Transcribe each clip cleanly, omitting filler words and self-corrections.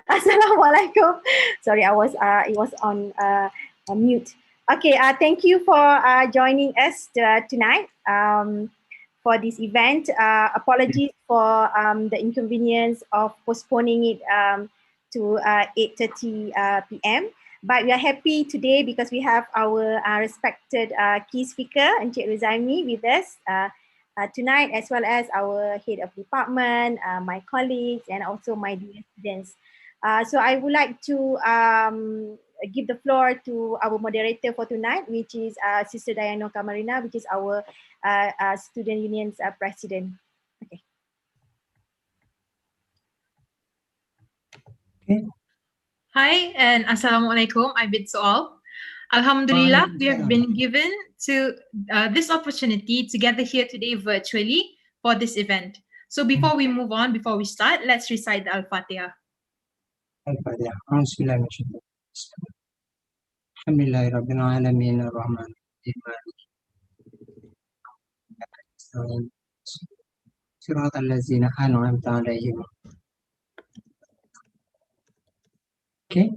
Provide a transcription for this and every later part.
Assalamualaikum. Sorry, it was on mute. Okay, thank you for joining us tonight for this event. Apologies for the inconvenience of postponing it to 8:30 p.m. But we are happy today because we have our respected key speaker, Encik Ruzaimi, with us tonight, as well as our head of department, my colleagues, and also my dear students. So I would like to give the floor to our moderator for tonight, which is Sister Dayano Kamarina, which is our student union's president. Okay. Okay. Hi and Assalamualaikum. I bid to all. Alhamdulillah, we have been given to this opportunity to gather here today virtually for this event. So before we move on, before we start, let's recite the Al-Fatiha. Al-Fatiha. Alhamdulillahi Rabbil Alameen Ar-Rahman Ar-Rahim Siratal Ladzina An'amta Alaihim. Okay.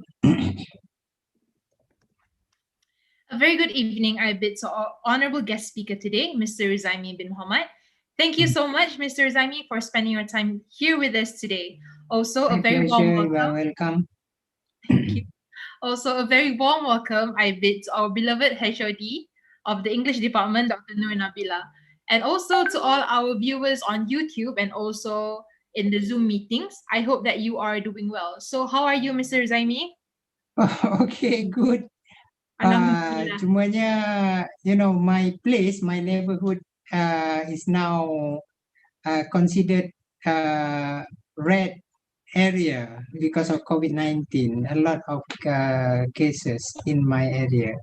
A very good evening, I bid to our honorable guest speaker today, Mr. Ruzaimi bin Muhammad. Thank you so much, Mr. Ruzaimi, for spending your time here with us today. Also, a very warm welcome. Thank you. Also, a very warm welcome, I bid to our beloved HOD of the English Department, Dr. Nur Nabila, and also to all our viewers on YouTube and also in the Zoom meetings. I hope that you are doing well. So, how are you, Mr. Ruzaimi? Okay, good. Semuanya, my place, my neighborhood is now considered red area because of COVID-19. A lot of cases in my area.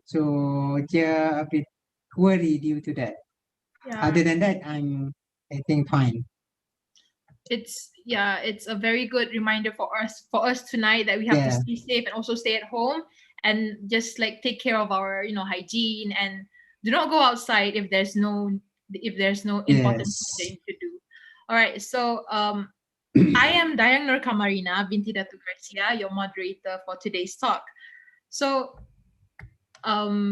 So a bit worried due to that. Yeah. Other than that, I think fine. It's a very good reminder for us tonight that we have to stay safe and also stay at home and just like take care of our hygiene and do not go outside if there's no important thing to do. All right, so I am Dayang Nur Kamarina binti Datu Garcia, your moderator for today's talk. So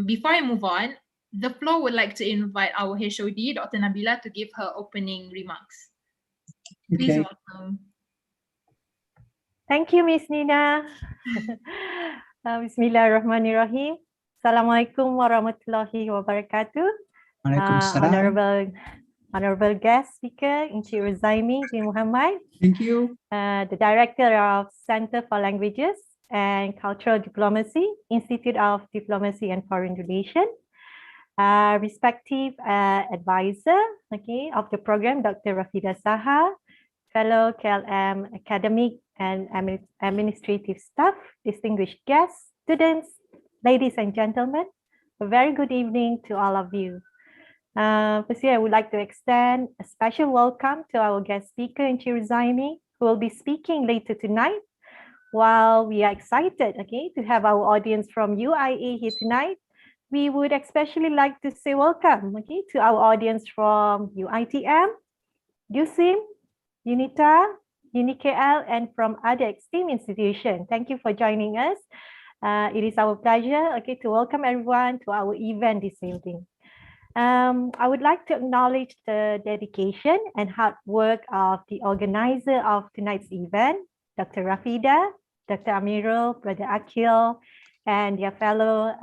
before I move on, the floor would like to invite our HOD, Dr. Nabila, to give her opening remarks. Please welcome. Thank you, Miss Nina. Bismillahirrahmanirrahim. Assalamualaikum warahmatullahi wabarakatuh. Honorable guest speaker, Encik Ruzaimi bin Muhammad. Thank you. The Director of Center for Languages and Cultural Diplomacy, Institute of Diplomacy and Foreign Relations. Respective advisor, of the program, Dr. Rafida Saha, fellow KLM academic and administrative staff, distinguished guests, students, ladies and gentlemen, a very good evening to all of you. Firstly, I would like to extend a special welcome to our guest speaker, Encik Ruzaimi, who will be speaking later tonight. While we are excited, to have our audience from UIA here tonight, we would especially like to say welcome, to our audience from UITM, USIM, UNITA, UniKL, and from other esteemed institutions. Thank you for joining us. It is our pleasure, to welcome everyone to our event this evening. I would like to acknowledge the dedication and hard work of the organizer of tonight's event, Dr. Rafida, Dr. Amirul, Brother Akil, and their fellow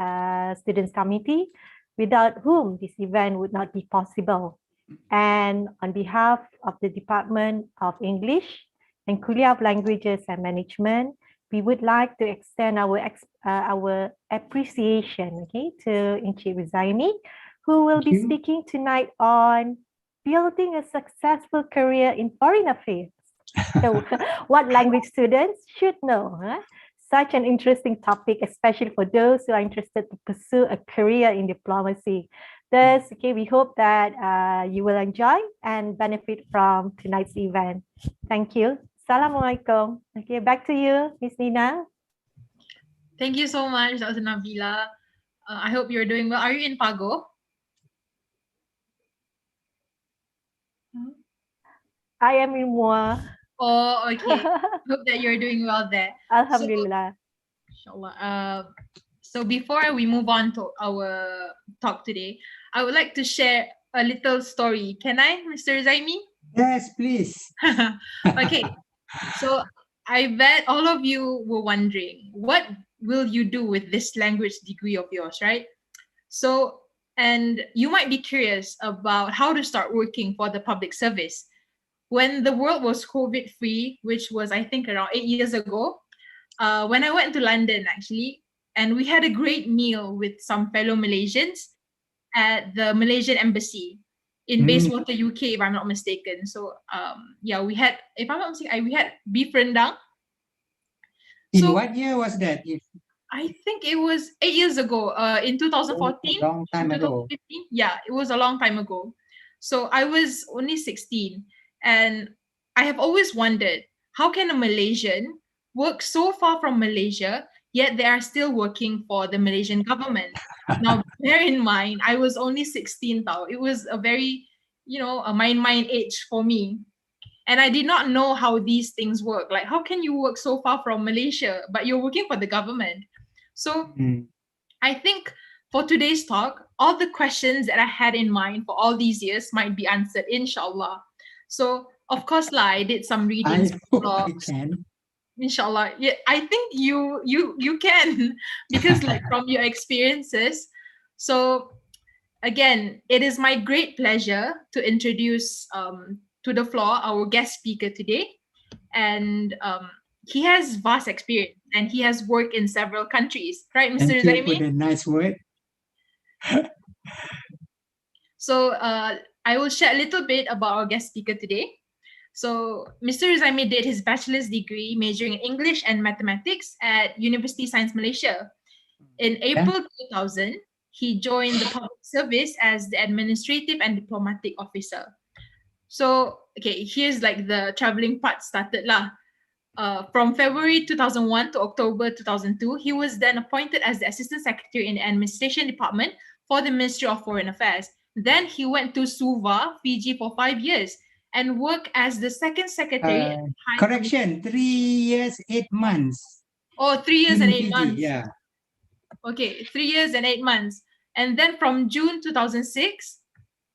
students committee, without whom this event would not be possible. And on behalf of the Department of English and Kuliah of Languages and Management, we would like to extend our appreciation to Encik Ruzaimi, who will be speaking tonight on building a successful career in foreign affairs. So what language students should know. Such an interesting topic, especially for those who are interested to pursue a career in diplomacy. Thus, we hope that you will enjoy and benefit from tonight's event. Thank you. Assalamualaikum. Back to you, Ms. Nina. Thank you so much, Dr. Nabila. I hope you're doing well. Are you in Pago? I am in Mua. Oh, okay. Hope that you're doing well there. So, Alhamdulillah. inshallah. So before we move on to our talk today, I would like to share a little story. Can I, Mr. Zaimi? Yes, please. Okay. So I bet all of you were wondering, what will you do with this language degree of yours, right? So, and you might be curious about how to start working for the public service. When the world was COVID free, which was, I think, around 8 years ago, when I went to London, actually, and we had a great meal with some fellow Malaysians at the Malaysian embassy in Bayswater, UK, if I'm not mistaken. So, yeah, we had, if I'm not mistaken, we had beef rendang. In So, what year was that? I think it was 8 years ago, in 2014, Long time ago. 2015. Yeah, it was a long time ago. So I was only 16, and I have always wondered, how can a Malaysian work so far from Malaysia, yet they are still working for the Malaysian government? Now, bear in mind, I was only 16 now. It was a very, a mind age for me. And I did not know how these things work. Like, how can you work so far from Malaysia, but you're working for the government? So I think for today's talk, all the questions that I had in mind for all these years might be answered, inshallah. So of course, I did some readings. I hope I can. Inshallah. Yeah, I think you can because like from your experiences. So again, it is my great pleasure to introduce to the floor our guest speaker today. And he has vast experience and he has worked in several countries, right, Mr. Thank you for Zaimi? the nice word. So I will share a little bit about our guest speaker today. So Mr. Zaimi did his bachelor's degree majoring in English and mathematics at University Science Malaysia. In April 2000, he joined the public service as the administrative and diplomatic officer. So, okay, here's like the traveling part started lah. From February 2001 to October 2002, he was then appointed as the Assistant Secretary in the Administration Department for the Ministry of Foreign Affairs. Then he went to Suva, Fiji for 5 years and worked as the Second Secretary. Correction, 3 years, 8 months. Oh, 3 years and 8 Fiji, months. Yeah. Okay, 3 years and 8 months. And then from June 2006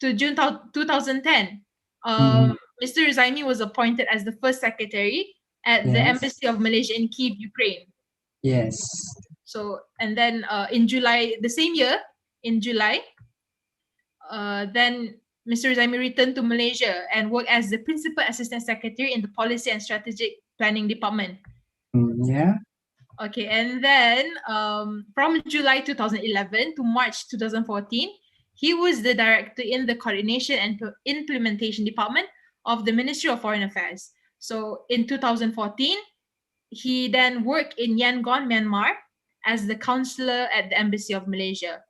to June 2010, Mr. Zaimi was appointed as the first secretary at the Embassy of Malaysia in Kyiv, Ukraine. Yes. So, and then in July, the same year, in July, then Mr. Zaimi returned to Malaysia and worked as the Principal Assistant Secretary in the Policy and Strategic Planning Department. Yeah. Okay, and then from July 2011 to March 2014, he was the director in the Coordination and Implementation Department of the Ministry of Foreign Affairs. So in 2014, he then worked in Yangon, Myanmar, as the counselor at the Embassy of Malaysia.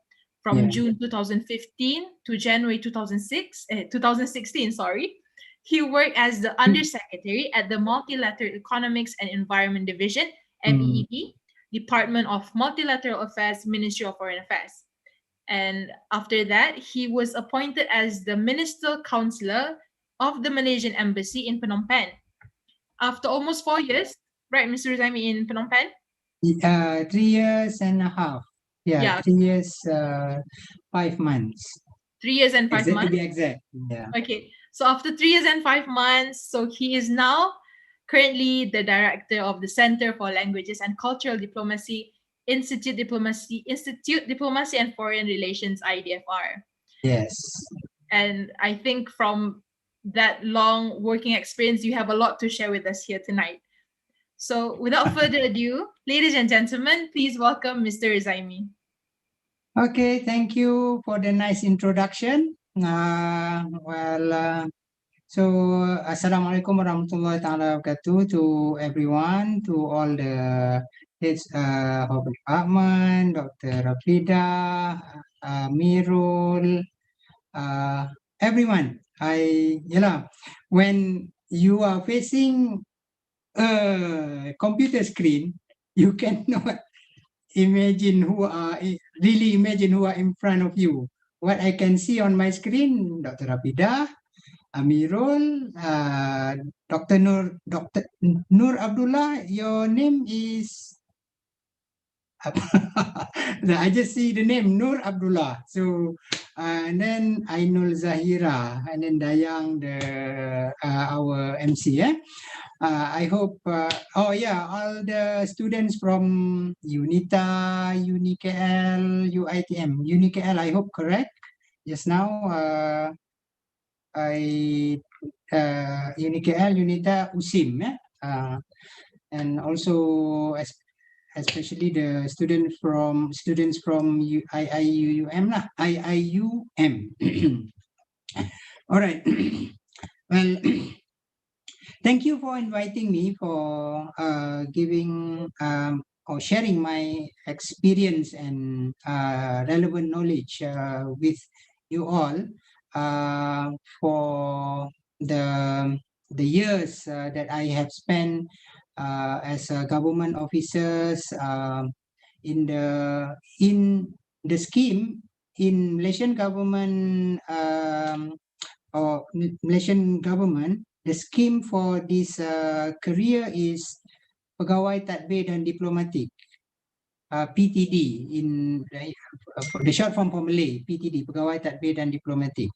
From June 2015 to January 2016, he worked as the Undersecretary at the Multilateral Economics and Environment Division, MEED, Department of Multilateral Affairs, Ministry of Foreign Affairs. And after that, he was appointed as the Ministerial Counselor of the Malaysian Embassy in Phnom Penh. After almost 4 years, right, Mr. Zaimi, in Phnom Penh? 3 years and a half. Yeah. 3 years, 5 months. 3 years and 5 months? To be exact. Yeah. Okay. So after 3 years and 5 months, so he is now currently the director of the Center for Languages and Cultural Diplomacy, Institute Diplomacy and Foreign Relations, IDFR. Yes. And I think from that long working experience, you have a lot to share with us here tonight. So without further ado, ladies and gentlemen, please welcome Mr. Zaimi. Okay, thank you for the nice introduction. So Assalamualaikum warahmatullahi wabarakatuh to everyone, to all the heads of the department, Dr. Rafida, Mirul, everyone. When you are facing a computer screen, you cannot imagine who are in front of you. What I can see on my screen, Dr. Rapidah, Amirul, Dr. Nur Abdullah. Your name is. I just see the name Nur Abdullah. So, and then Ainul Zahira, and then Dayang, our MC. I hope. Oh yeah, all the students from UNITA, UNIKL, UITM, UNIKL. I hope correct. Just now, UNIKL, UNITA, USIM, and also especially the students from IIUM lah, IIUM. All right. Well, thank you for inviting me for giving or sharing my experience and relevant knowledge with you all for the years that I have spent as government officers in the scheme in Malaysian government or Malaysian government. The scheme for this career is Pegawai Tadbir dan Diplomatik, PTD, in the short form for Malay, PTD, Pegawai Tadbir dan Diplomatik.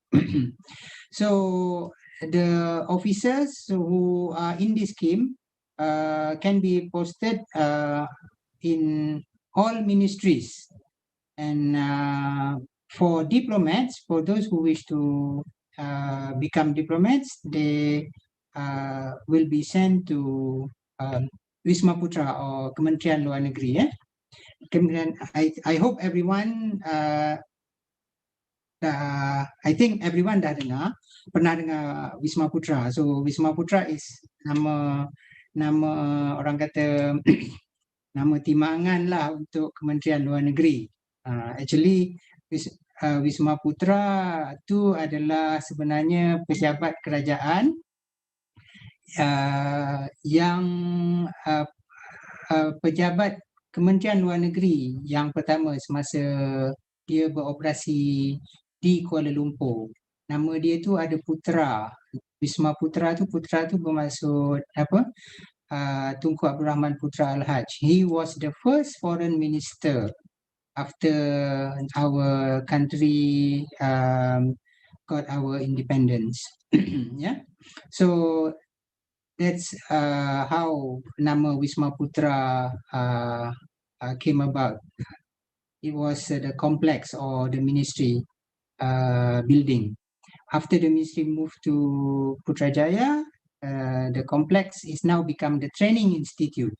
So the officers who are in this scheme can be posted in all ministries. And for diplomats, for those who wish to become diplomats, they will be sent to Wisma Putra or Kementerian Luar Negeri. I hope everyone, I think everyone pernah dengar Wisma Putra. So Wisma Putra is nama orang kata nama timangan lah untuk Kementerian Luar Negeri. Actually, Wisma Putra itu adalah sebenarnya pejabat kerajaan yang pejabat Kementerian Luar Negeri yang pertama semasa dia beroperasi di Kuala Lumpur. Nama dia tu ada Putra. Wisma Putra tu bermaksud apa? Tunku Abdul Rahman Putra Al-Haj. He was the first foreign minister after our country got our independence. Yeah, so that's how nama Wisma Putra came about. It was the complex or the ministry building. After the ministry moved to Putrajaya, the complex is now become the training institute,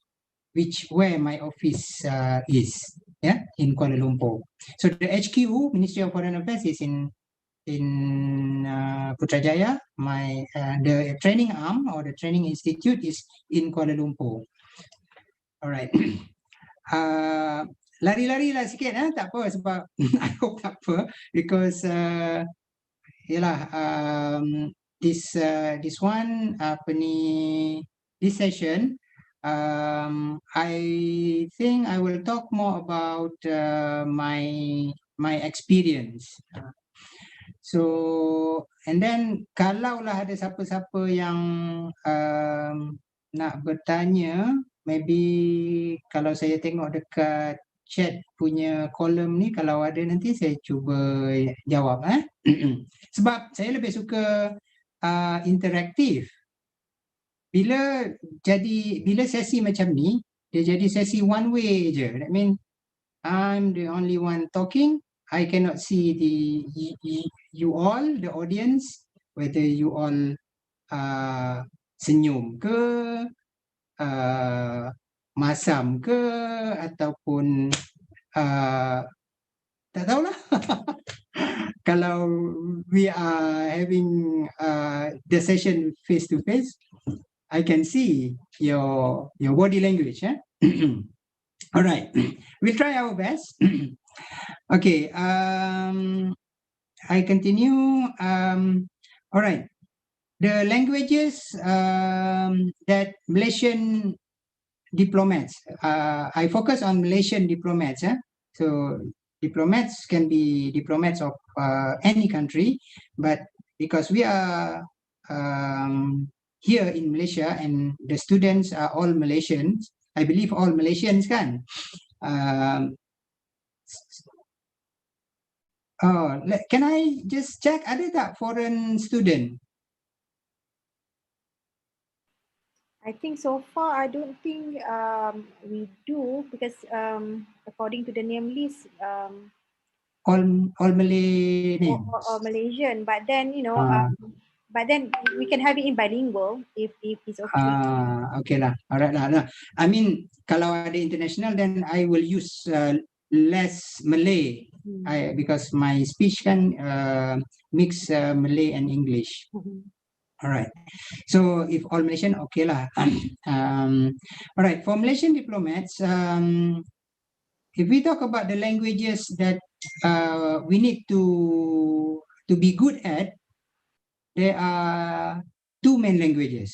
where my office is, in Kuala Lumpur. So the HQ, Ministry of Foreign Affairs, is in Putrajaya. The training arm or the training institute is in Kuala Lumpur. All right. Lari-lari lah sikit, tak apa sebab I hope tak apa, because this one this session, I think I will talk more about my experience. So, and then kalau lah ada siapa-siapa yang nak bertanya, maybe kalau saya tengok dekat chat punya kolom ni, kalau ada nanti saya cuba jawab. Sebab saya lebih suka interaktif. Bila sesi macam ni, dia jadi sesi one way je. That means I'm the only one talking. I cannot see you all, the audience, whether you all senyum ke, masam ke, ataupun tak tahulah. Kalau we are having the session face to face, I can see your body language. All right, we'll try our best. Okay, I continue. All right, the languages that Malaysian diplomats. I focus on Malaysian diplomats. So diplomats can be diplomats of any country, but because we are here in Malaysia and the students are all Malaysians, I believe all Malaysians kan. Can I just check, ada tak foreign student? I think so far, I don't think we do, because according to the name list, all Malay names. Or Malaysian, but then but then we can have it in bilingual if it's okay. Okay lah, alright lah. I mean, kalau ada international, then I will use less Malay, because my speech can mix Malay and English. Alright, so if all Malaysian, okay lah. Alright, for Malaysian diplomats, if we talk about the languages that we need to be good at, there are two main languages.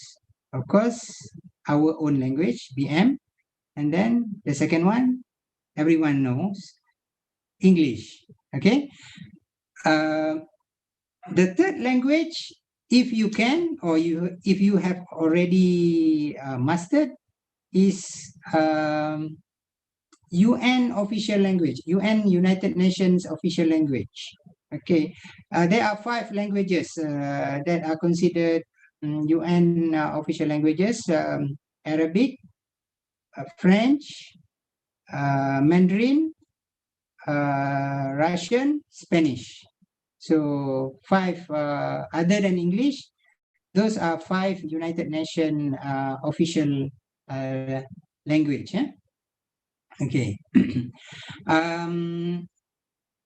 Of course, our own language, BM, and then the second one, everyone knows, English. Okay. The third language, if you can, or if you have already mastered, is UN official language, UN United Nations official language. Okay, there are 5 languages that are considered UN official languages: Arabic, French, Mandarin, Russian, Spanish. So 5 other than English, those are 5 United Nations official language. Okay.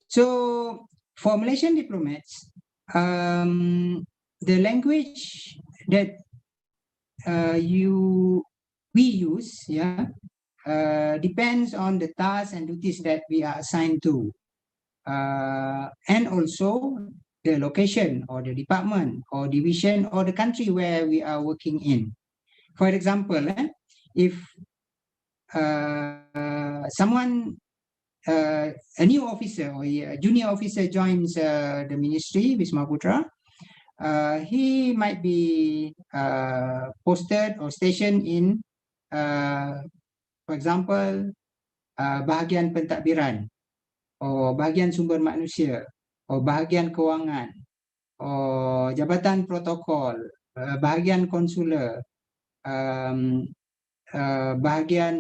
So for Malaysian diplomats, the language that we use, depends on the tasks and duties that we are assigned to. And also the location or the department or division or the country where we are working in. For example, if someone, a new officer or a junior officer joins the ministry, Wisma Putra, he might be posted or stationed in, for example, bahagian pentadbiran, or bahagian sumber manusia, or bahagian kewangan, or jabatan protokol, bahagian konsuler, bahagian,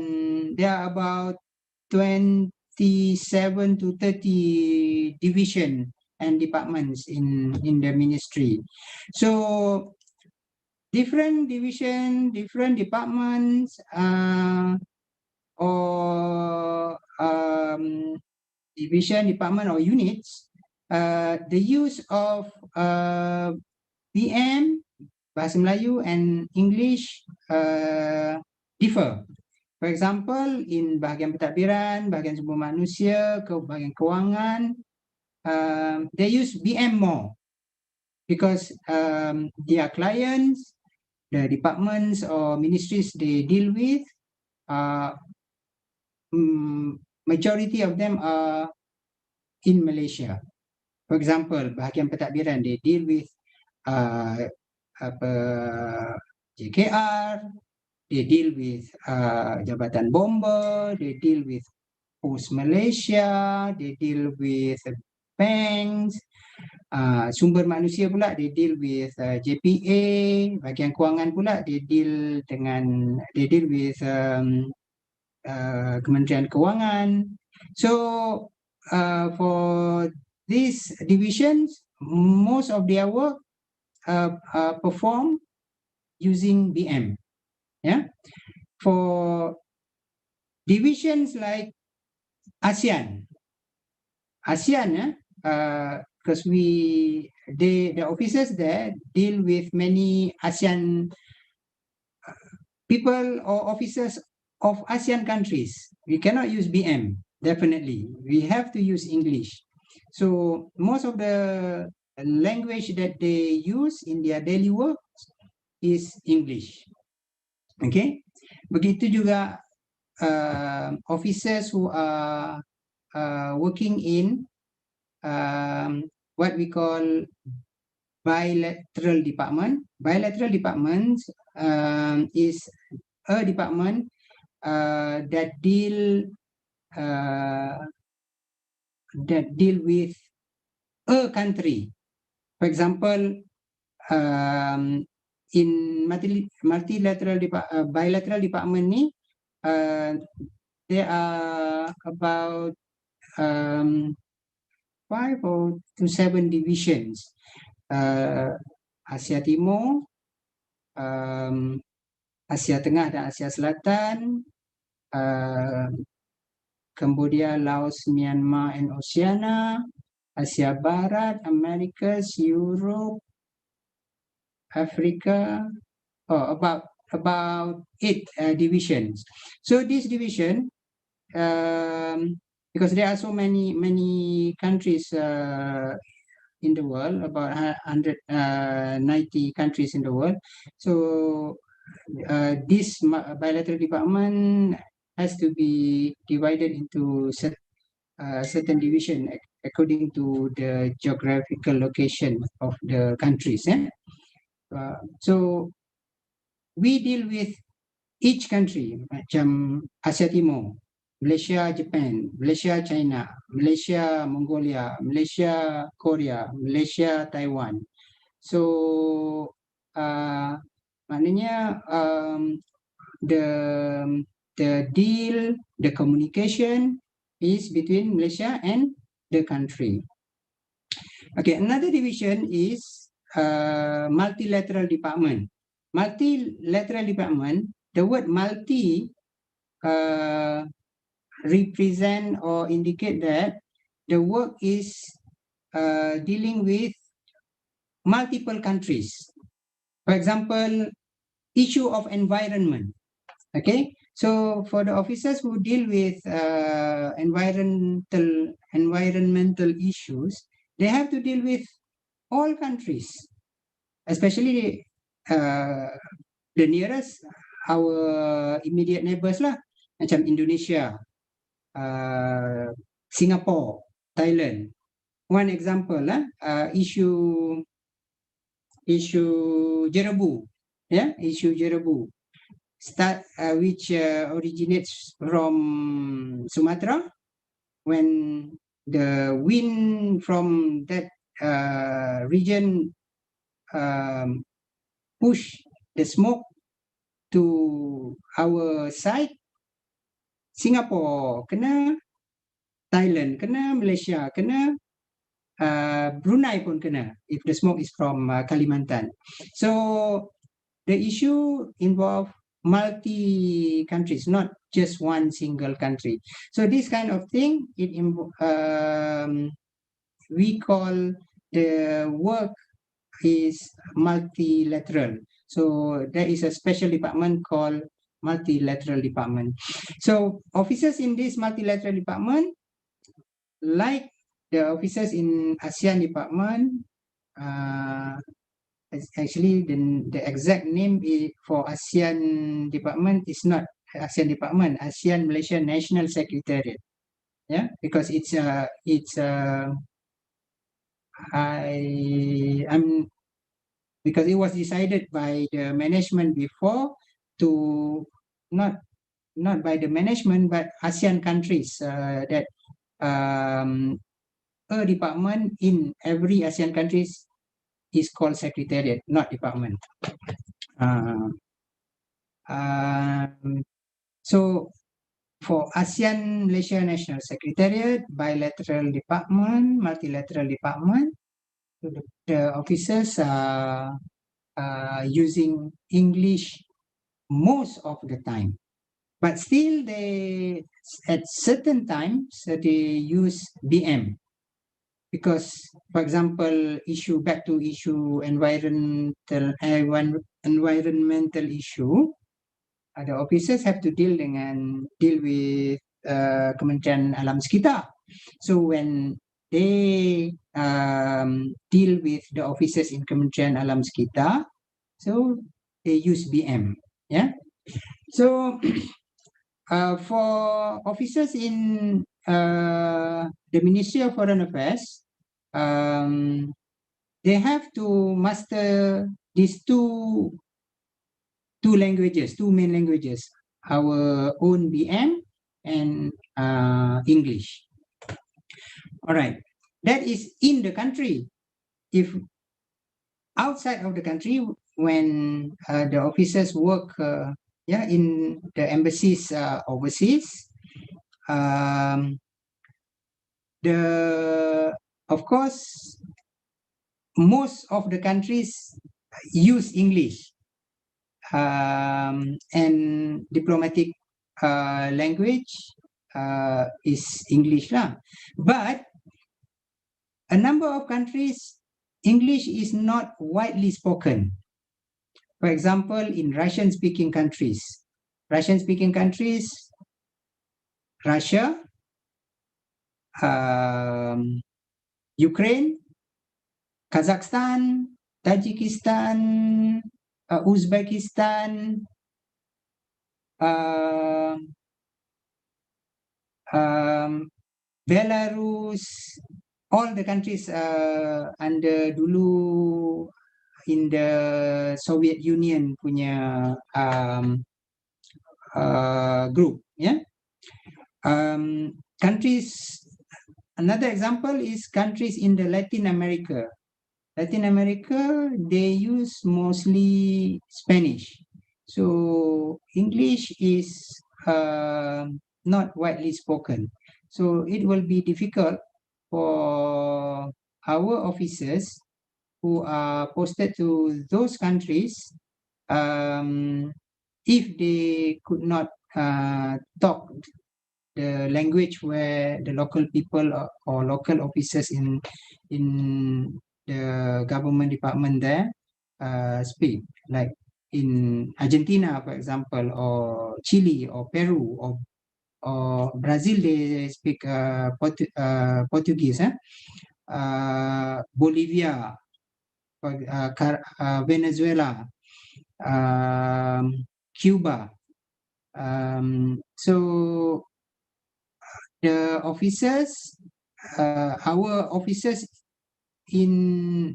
there are about 27 to 30 division and departments in the ministry. So different division, different departments, or division, department, or units, the use of BM, Bahasa Melayu, and English differ. For example, in bahagian pentadbiran, bahagian sumber manusia, bahagian kewangan, they use BM more because their clients, the departments or ministries they deal with, majority of them are in Malaysia. For example, bahagian pentadbiran, they deal with JKR, they deal with Jabatan Bomba, they deal with Post Malaysia, they deal with banks. Sumber manusia pula, they deal with JPA. Bahagian kewangan pula, they deal with Kementerian Kewangan. So for these divisions, most of their work performed using BM. For divisions like ASEAN, because the officers there deal with many ASEAN people or officers of ASEAN countries. We cannot use BM, definitely. We have to use English. So most of the language that they use in their daily work is English. Okay, begitu juga officers who are working in what we call bilateral department. Bilateral departments is a department that deal with a country. For example, in multilateral bilateral department ni, there are about 5 to 7 divisions. Asia Timur, Asia Tengah dan Asia Selatan, Cambodia, Laos, Myanmar, and Oceania, Asia Barat, Americas, Europe, Africa, about 8 divisions. So this division, because there are so many countries in the world, about 190 countries in the world. So this bilateral department has to be divided into certain division according to the geographical location of the countries. So we deal with each country, macam Asia Timur, Malaysia, Japan, Malaysia, China, Malaysia, Mongolia, Malaysia, Korea, Malaysia, Taiwan. So maknanya the deal, the communication is between Malaysia and the country. Okay, another division is multilateral department. Multilateral department, the word multi represent or indicate that the work is dealing with multiple countries. For example, issue of environment. Okay, so for the officers who deal with environmental issues, they have to deal with all countries, especially the nearest, our immediate neighbors lah, macam Indonesia, Singapore, Thailand. One example lah, issue Jerebu, issue Jerebu, which originates from Sumatra, when the wind from that region push the smoke to our side, Singapore kena, Thailand kena, Malaysia kena, Brunei pun kena if the smoke is from Kalimantan. So the issue involve multi countries, not just one single country. So this kind of thing, we call the work is multilateral. So there is a special department called multilateral department. So officers in this multilateral department, like the officers in ASEAN department, actually the exact name for ASEAN department is not ASEAN department, ASEAN Malaysia National Secretariat. Because because it was decided by the management before to not by the management but ASEAN countries that a department in every ASEAN countries is called secretariat, not department. So for ASEAN Malaysia National Secretariat, bilateral department, multilateral department, the officers are using English most of the time, but still they at certain times they use BM, because, for example, back to issue environmental issue, the officers have to deal with Kementerian Alam Sekitar. So when they deal with the officers in Kementerian Alam Sekitar, so they use BM. So For officers in the Ministry of Foreign Affairs, they have to master these two languages, two main languages, our own BM and English. All right, that is in the country. If outside of the country, when the officers work in the embassies overseas, of course, most of the countries use English, and diplomatic language is English lah. But a number of countries, English is not widely spoken. For example, in Russian-speaking countries, Russia, Ukraine, Kazakhstan, Tajikistan, Uzbekistan, Belarus, all the countries under dulu in the Soviet Union punya group, yeah. Countries. Another example is countries in the Latin America. Latin America, they use mostly Spanish. So English is not widely spoken. So it will be difficult for our officers who are posted to those countries if they could not talk the language where the local people or local officers in the government department there speak, like in Argentina, for example, or Chile, or Peru, or Brazil, they speak Portuguese. Bolivia, Venezuela, Cuba. So the officers, our officers in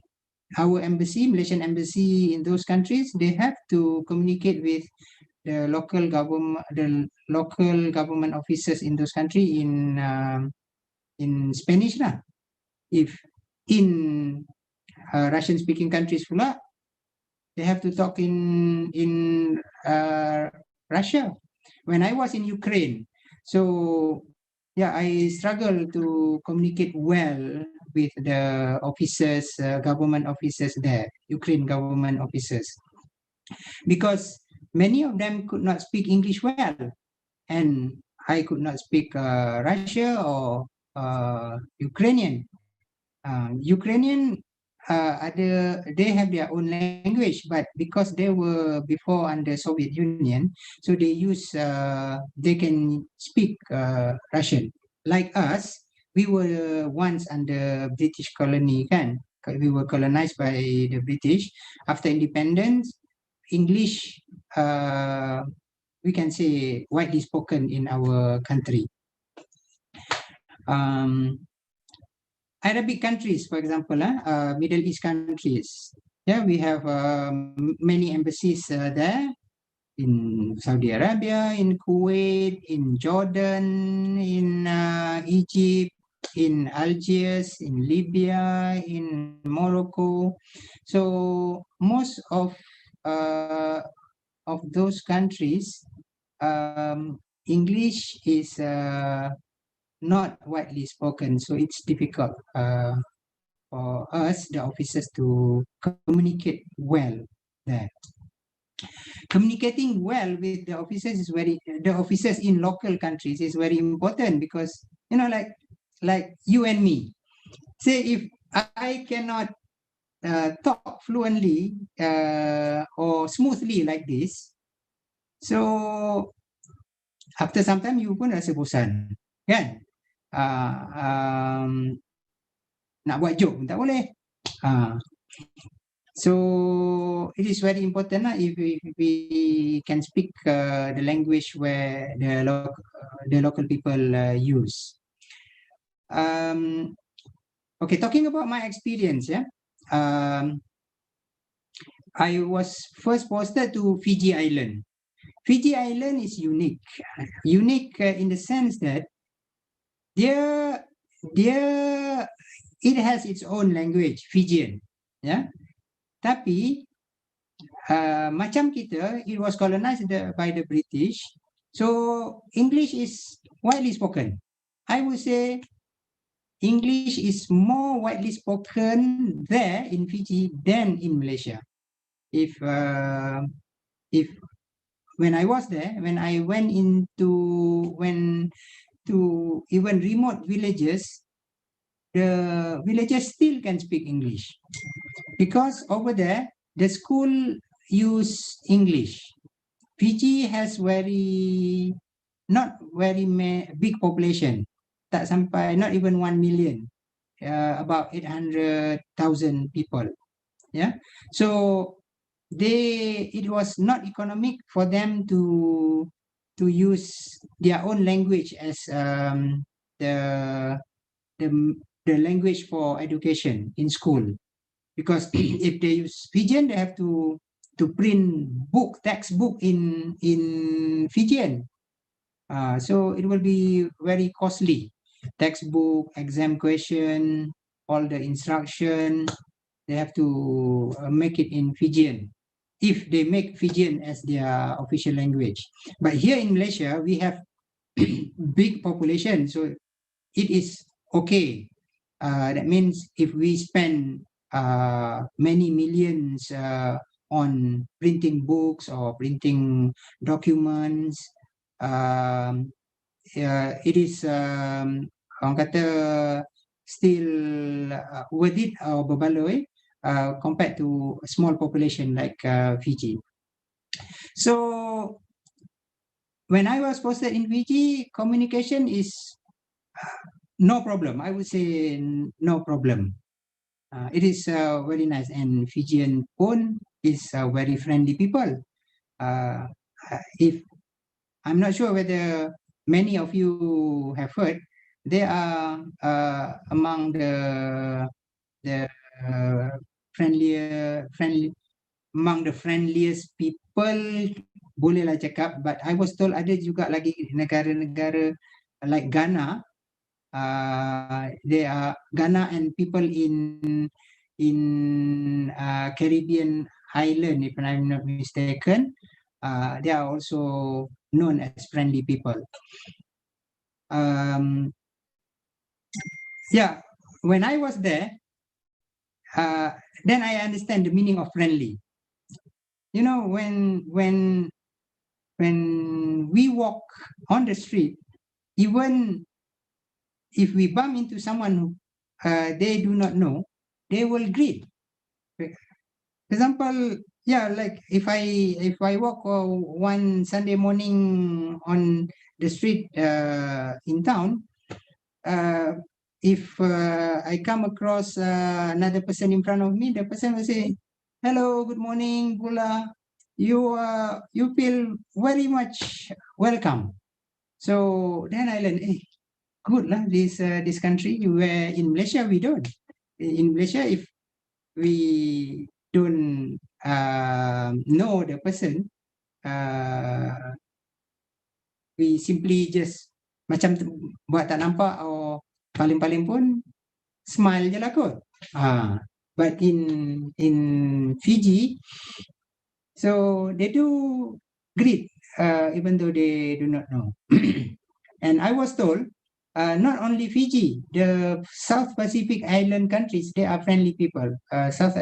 our embassy, Malaysian embassy in those countries, they have to communicate with the local government officers in those countries in Spanish lah. If in Russian-speaking countries pula, they have to talk in Russia. When I was in Ukraine, so yeah, I struggle to communicate well with the officers, government officers there, Ukraine government officers, because many of them could not speak English well, and I could not speak Russia or Ukrainian. Ukrainian, they have their own language, but because they were before under Soviet Union, so they can speak Russian. Like us, we were once under British colony, kan? We were colonized by the British. After independence, English, we can say, widely spoken in our country. Arabic countries, for example, Middle East countries. Yeah, we have many embassies there in Saudi Arabia, in Kuwait, in Jordan, in Egypt, in Algiers, in Libya, in Morocco. So most of those countries, English is not widely spoken, so it's difficult for us, the officers, to communicate well there. Communicating well with the officers in local countries is very important, because like you and me, say if I cannot talk fluently or smoothly like this, so after some time you pun rasa bosan, kan? Nak buat joke tak boleh. So it is very important if we can speak the language where the local people use. Okay, talking about my experience, I was first posted to Fiji Island. Fiji Island is unique. Unique in the sense that there it has its own language, Fijian. Yeah. Tapi macam kita, it was colonized by the British. So English is widely spoken. I would say English is more widely spoken there in Fiji than in Malaysia. If when I was there, when I went to even remote villages, the villagers still can speak English because over there the school use English. Fiji has not very big population, tak sampai, not even 1 million, about 800,000 people. Yeah, so it was not economic for them to use their own language as the language for education in school, because if they use Fijian, they have to print textbook in Fijian. So it will be very costly. Textbook, exam question, all the instruction, they have to make it in Fijian, if they make Fijian as their official language. But here in Malaysia, we have big population, so it is okay. That means if we spend many millions on printing books or printing documents, it is orang kata still worth it or berbaloi compared to a small population like Fiji. So when I was posted in Fiji, communication is no problem. I would say no problem. It is very nice, and Fijian pun is very friendly people. If I'm not sure whether many of you have heard, they are among the among the friendliest people, bolehlah cakap. But I was told ada juga lagi negara-negara like Ghana. They are Ghana and people in Caribbean island, if I'm not mistaken. They are also known as friendly people. Yeah, when I was there, then I understand the meaning of friendly. You know, when we walk on the street, even if we bump into someone who they do not know, they will greet. For example, yeah, like if I walk one Sunday morning on the street in town, if I come across another person in front of me, the person will say, "Hello, good morning, Bula. You feel very much welcome." So then I learned, good lah, this country. Where in Malaysia we don't. In Malaysia, if we don't know the person, we simply just macam buat tak nampak, or paling-paling pun smile je lah kot. But in Fiji, so they do greet even though they do not know. And I was told, not only Fiji, the South Pacific Island countries, they are friendly people. South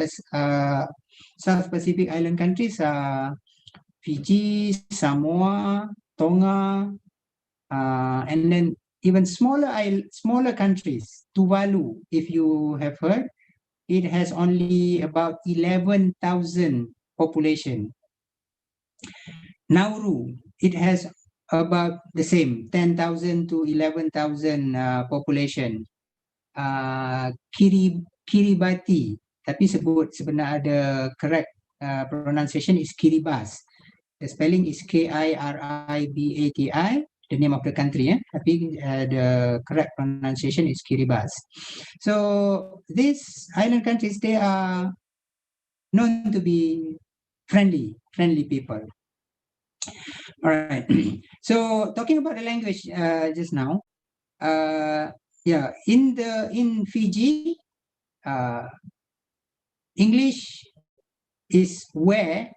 Pacific Island countries are Fiji, Samoa, Tonga, and then even smaller countries, Tuvalu, if you have heard, it has only about 11,000 population. Nauru, it has about the same, 10,000 to 11,000 population. Kiribati, tapi sebut sebenar ada correct pronunciation is Kiribati. The spelling is Kiribati, the name of the country, tapi the correct pronunciation is Kiribati. So these island countries, they are known to be friendly people. All right. So talking about the language just now, yeah, in Fiji, English is where,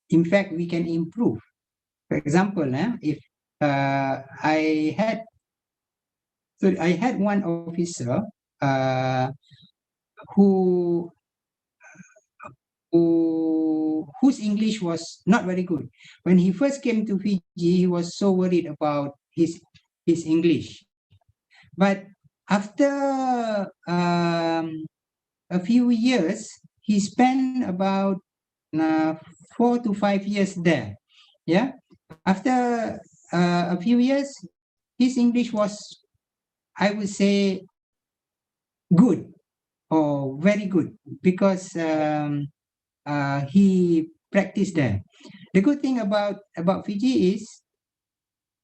in fact, we can improve. For example, if I had one officer whose English was not very good. When he first came to Fiji, he was so worried about his English. But after a few years, he spent about 4 to 5 years there. Yeah. After a few years, his English was, I would say, good or very good, because he practiced there. The good thing about Fiji is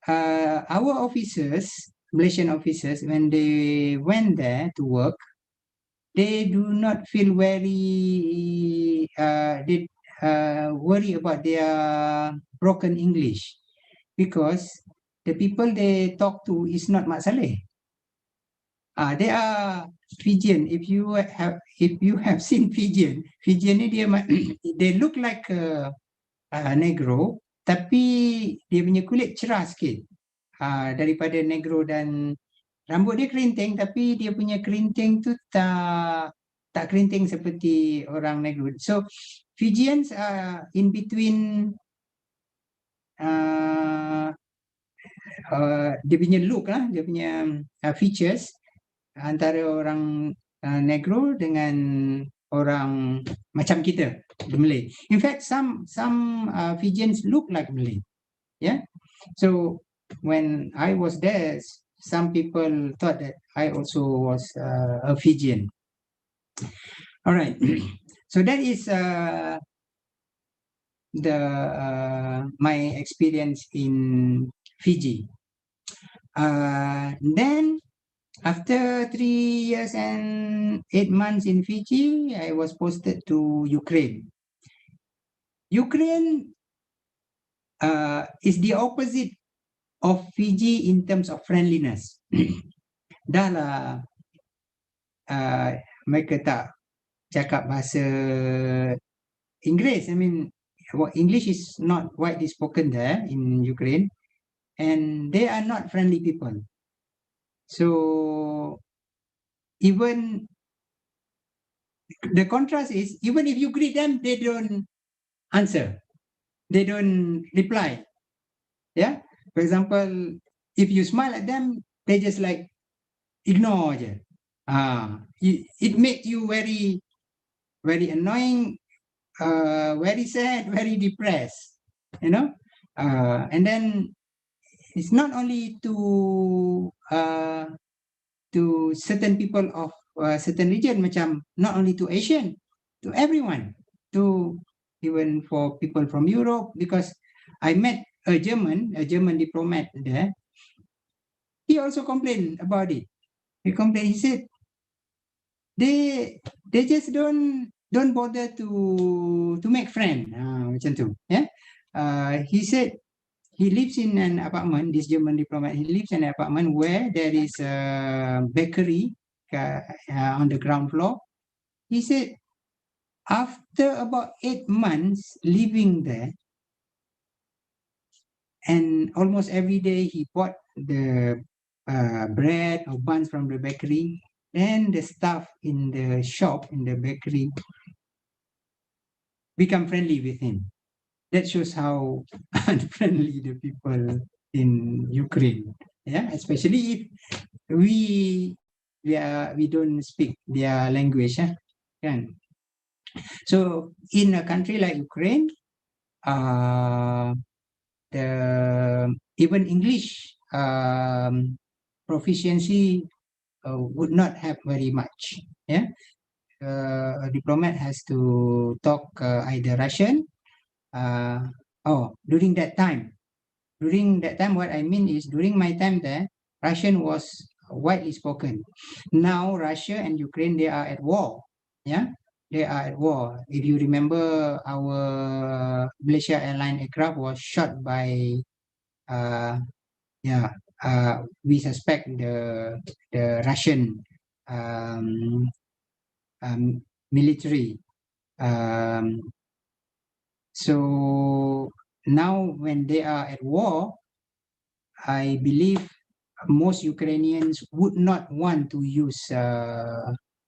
our officers, Malaysian officers, when they went there to work, they do not feel very worry about their broken English, because the people they talk to is not Mak Saleh. They are Fijian. If you have seen Fijian they look like a Negro, tapi dia punya kulit cerah sikit daripada Negro, dan rambut dia kerinting, tapi dia punya kerinting tu tak kerinting seperti orang Negro. So Fijians are in between dia punya look lah, dia punya features antara orang Negro dengan orang macam kita, the Malay. In fact, some Fijians look like Malay. Yeah. So when I was there, some people thought that I also was a Fijian. All right. So that is my experience in Fiji. Then after 3 years and 8 months in Fiji, I was posted to Ukraine. Ukraine is the opposite of Fiji in terms of friendliness. Dah lah mereka tak cakap bahasa Inggeris. I mean, English is not widely spoken there in Ukraine, and they are not friendly people. So even the contrast is, even if you greet them, they don't answer, they don't reply. Yeah. For example, if you smile at them, they just like ignore je. It makes you very, very annoying, very sad, very depressed, you know. And then it's not only to certain people of certain region, macam not only to Asian, to everyone, to even for people from Europe, because I met a German diplomat there. He also complained about it. He said they just don't bother to make friend, macam tu. Yeah. He said he lives in an apartment, this German diplomat, he lives in an apartment where there is a bakery on the ground floor. He said after about 8 months living there, and almost every day he bought the bread or buns from the bakery, then the staff in the shop, in the bakery, become friendly with him. That shows how unfriendly the people in Ukraine. Yeah, especially if we don't speak their language. Kan? So in a country like Ukraine, even English proficiency would not have very much. Yeah, a diplomat has to talk either Russian. During that time, what I mean is during my time there, Russian was widely spoken. Now Russia and Ukraine, they are at war. Yeah, they are at war. If you remember, our Malaysia Airline aircraft was shot by, we suspect the Russian military. So now when they are at war, I believe most Ukrainians would not want to use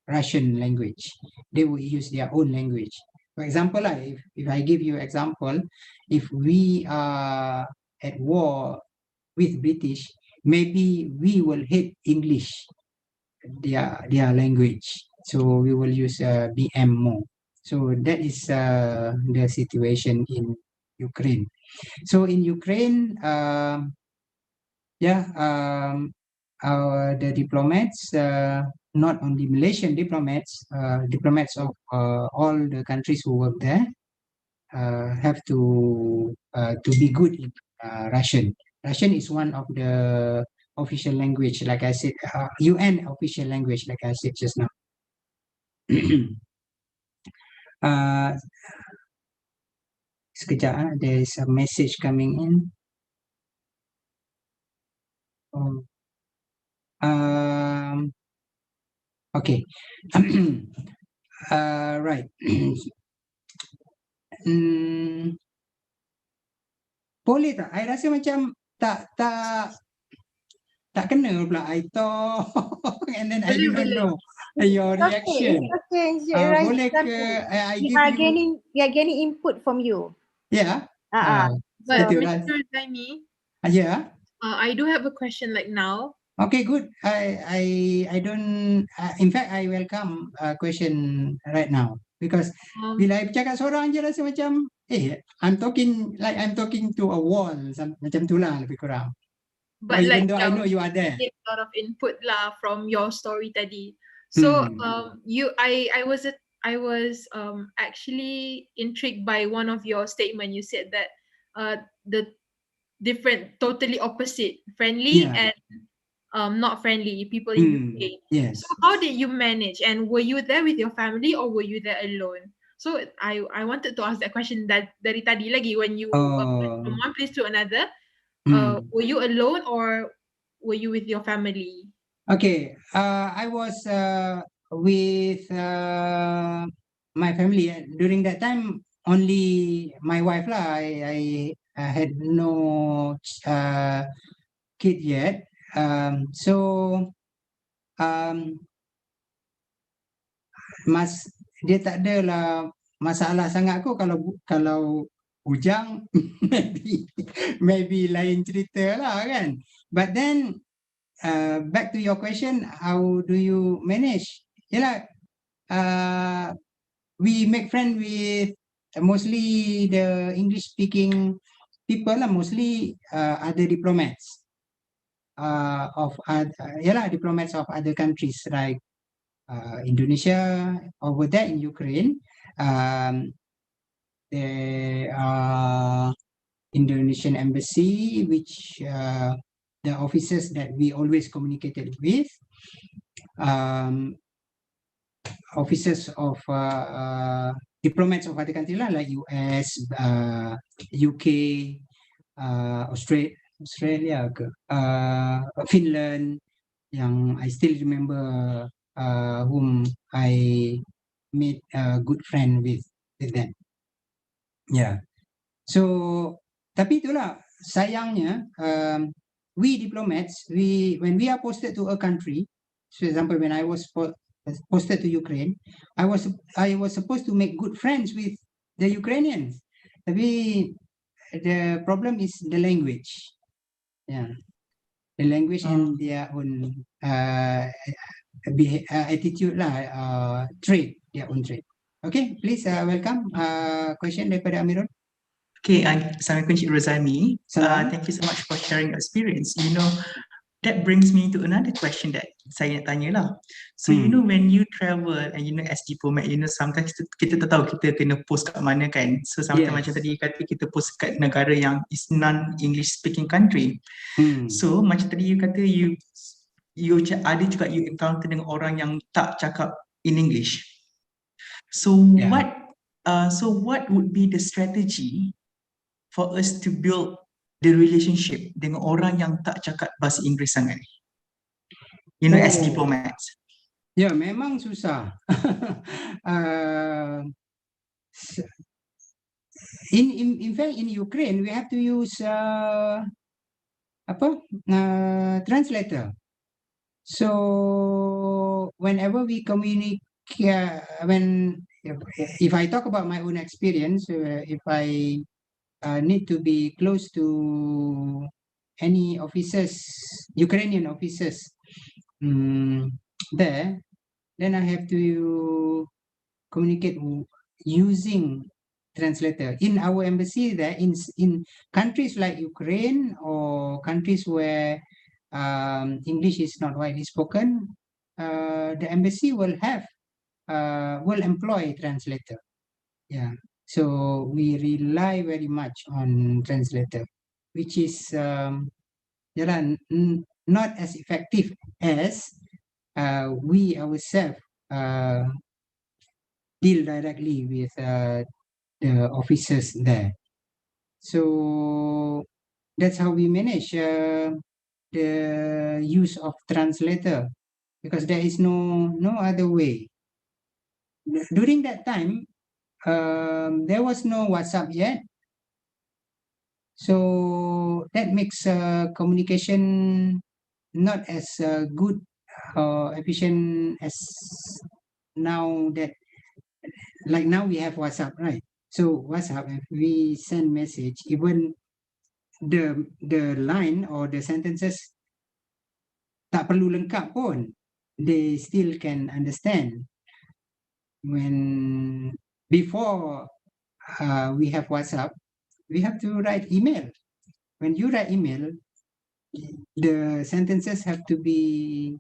Russian language. They would use their own language. For example, if I give you example, if we are at war with British, maybe we will hate English, their language. So we will use BM more. So that is the situation in Ukraine. So in Ukraine, the diplomats, not only Malaysian diplomats, diplomats of all the countries who work there, have to be good in Russian. Russian is one of the official language, like I said, UN official language, like I said just now. Sekejap, there is a message coming in. Okay. Right. Boleh tak? I rasa macam tak kena pula I talk and then I do not know your reaction. Okay, boleh ke I give you? We are getting input from you. Yeah. But betul Mr. Zaimi, yeah. I do have a question like now. Okay, good. I don't. In fact, I welcome question right now because bila I bercakap seorang je rasa macam I'm talking to a wall, macam tu lah lebih kurang. But even like though I know you are there. Get a lot of input lah from your story tadi. So I was actually intrigued by one of your statement. You said that the different, totally opposite, friendly and not friendly people in UK. Yes. So how did you manage? And were you there with your family or were you there alone? So I wanted to ask that question dari tadi lagi when you went from one place to another. Were you alone or were you with your family? Okay, I was with my family during that time. Only my wife lah. I had no kid yet. Dia tak ada lah masalah sangat ko kalau bujang maybe lain cerita lah kan. But then back to your question, how do you manage? We make friends with mostly the English speaking people lah, mostly other diplomats diplomats of other countries like Indonesia. Over there in Ukraine, there are Indonesian embassy, which the officers that we always communicated with, officers of diplomats of other countries like US, UK, Australia, Finland, yang I still remember whom I made a good friend with them. Yeah. So, tapi itulah sayangnya, we diplomats, when we are posted to a country, for example, when I was posted to Ukraine, I was supposed to make good friends with the Ukrainians. Tapi the problem is the language. Yeah, the language and their own attitude lah, trait, their own trait. Okay, please welcome question daripada Amirul. Okay, Assalamualaikum Encik Rozani. Thank you so much for sharing your experience. You know, that brings me to another question that saya nak tanya lah. So when you travel and as diplomat, sometimes kita tak tahu kita kena post kat mana kan. So sometimes macam tadi kata kita post kat negara yang is non-English speaking country. So macam tadi you kata you ada juga you encounter dengan orang yang tak cakap in English. So what would be the strategy for us to build the relationship dengan orang yang tak cakap bahasa Inggeris sangat ni? As diplomats. Ya, memang susah. In fact, in Ukraine, we have to use translator. So whenever we communicate, if I talk about my own experience, if I need to be close to any officers, Ukrainian officers there, then I have to communicate using translator. In our embassy there, in countries like Ukraine or countries where English is not widely spoken, the embassy will employ translator. Yeah. So we rely very much on translator, which is not as effective as we ourselves deal directly with the officers there. So that's how we manage the use of translator, because there is no other way. During that time, there was no WhatsApp yet, so that makes communication not as good or efficient as now. That like now we have WhatsApp, right? So WhatsApp, if we send message, even the line or the sentences tak perlu lengkap pun, they still can understand. When before we have WhatsApp, we have to write email. When you write email, the sentences have to be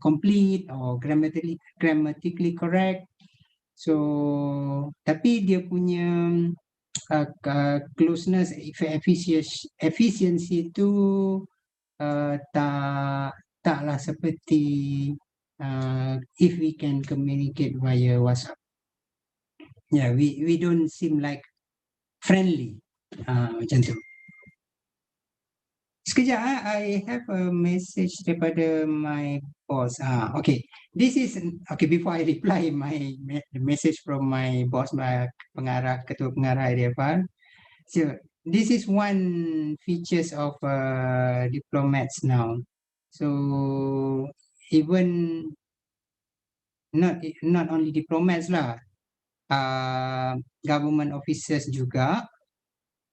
complete or grammatically correct. So tapi dia punya closeness, efficiency itu taklah seperti if we can communicate via WhatsApp. Yeah, we don't seem like friendly macam tu. Sekejap, I have a message daripada my boss. Okay, this is before I reply the message from my boss, my ketua pengarah IDFR. So this is one features of diplomats now. So even not only diplomats lah, government officers juga,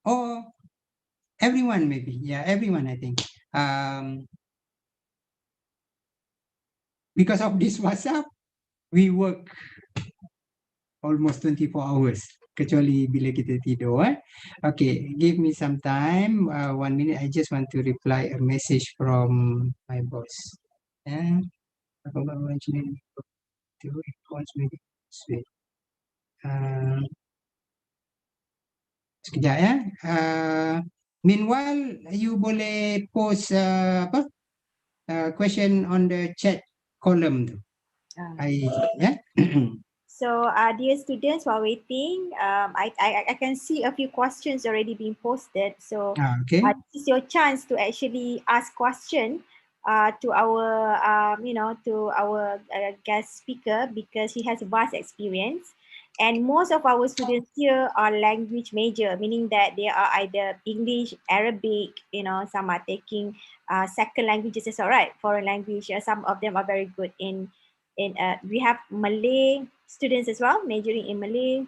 or everyone maybe, everyone I think. Because of this WhatsApp, we work almost 24 hours, kecuali bila kita tidur. Okay, give me some time, 1 minute. I just want to reply a message from my boss. Sekejap ya. Meanwhile, you boleh post question on the chat column tu. So, dear students, while waiting, I can see a few questions already being posted. So, this is your chance to actually ask question to our, to our guest speaker, because he has vast experience. And most of our students here are language major, meaning that they are either English, Arabic, some are taking second languages as well, right? Foreign language. Some of them are very good in we have Malay students as well, majoring in Malay.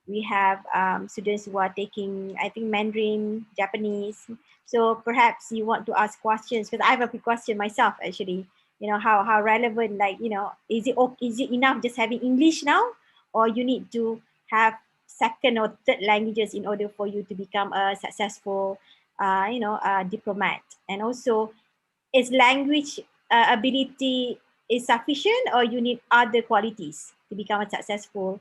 We have students who are taking, I think, Mandarin, Japanese. So perhaps you want to ask questions, because I have a few question myself actually. How relevant, is it enough just having English now, or you need to have second or third languages in order for you to become a successful diplomat? And also, is language ability is sufficient, or you need other qualities to become a successful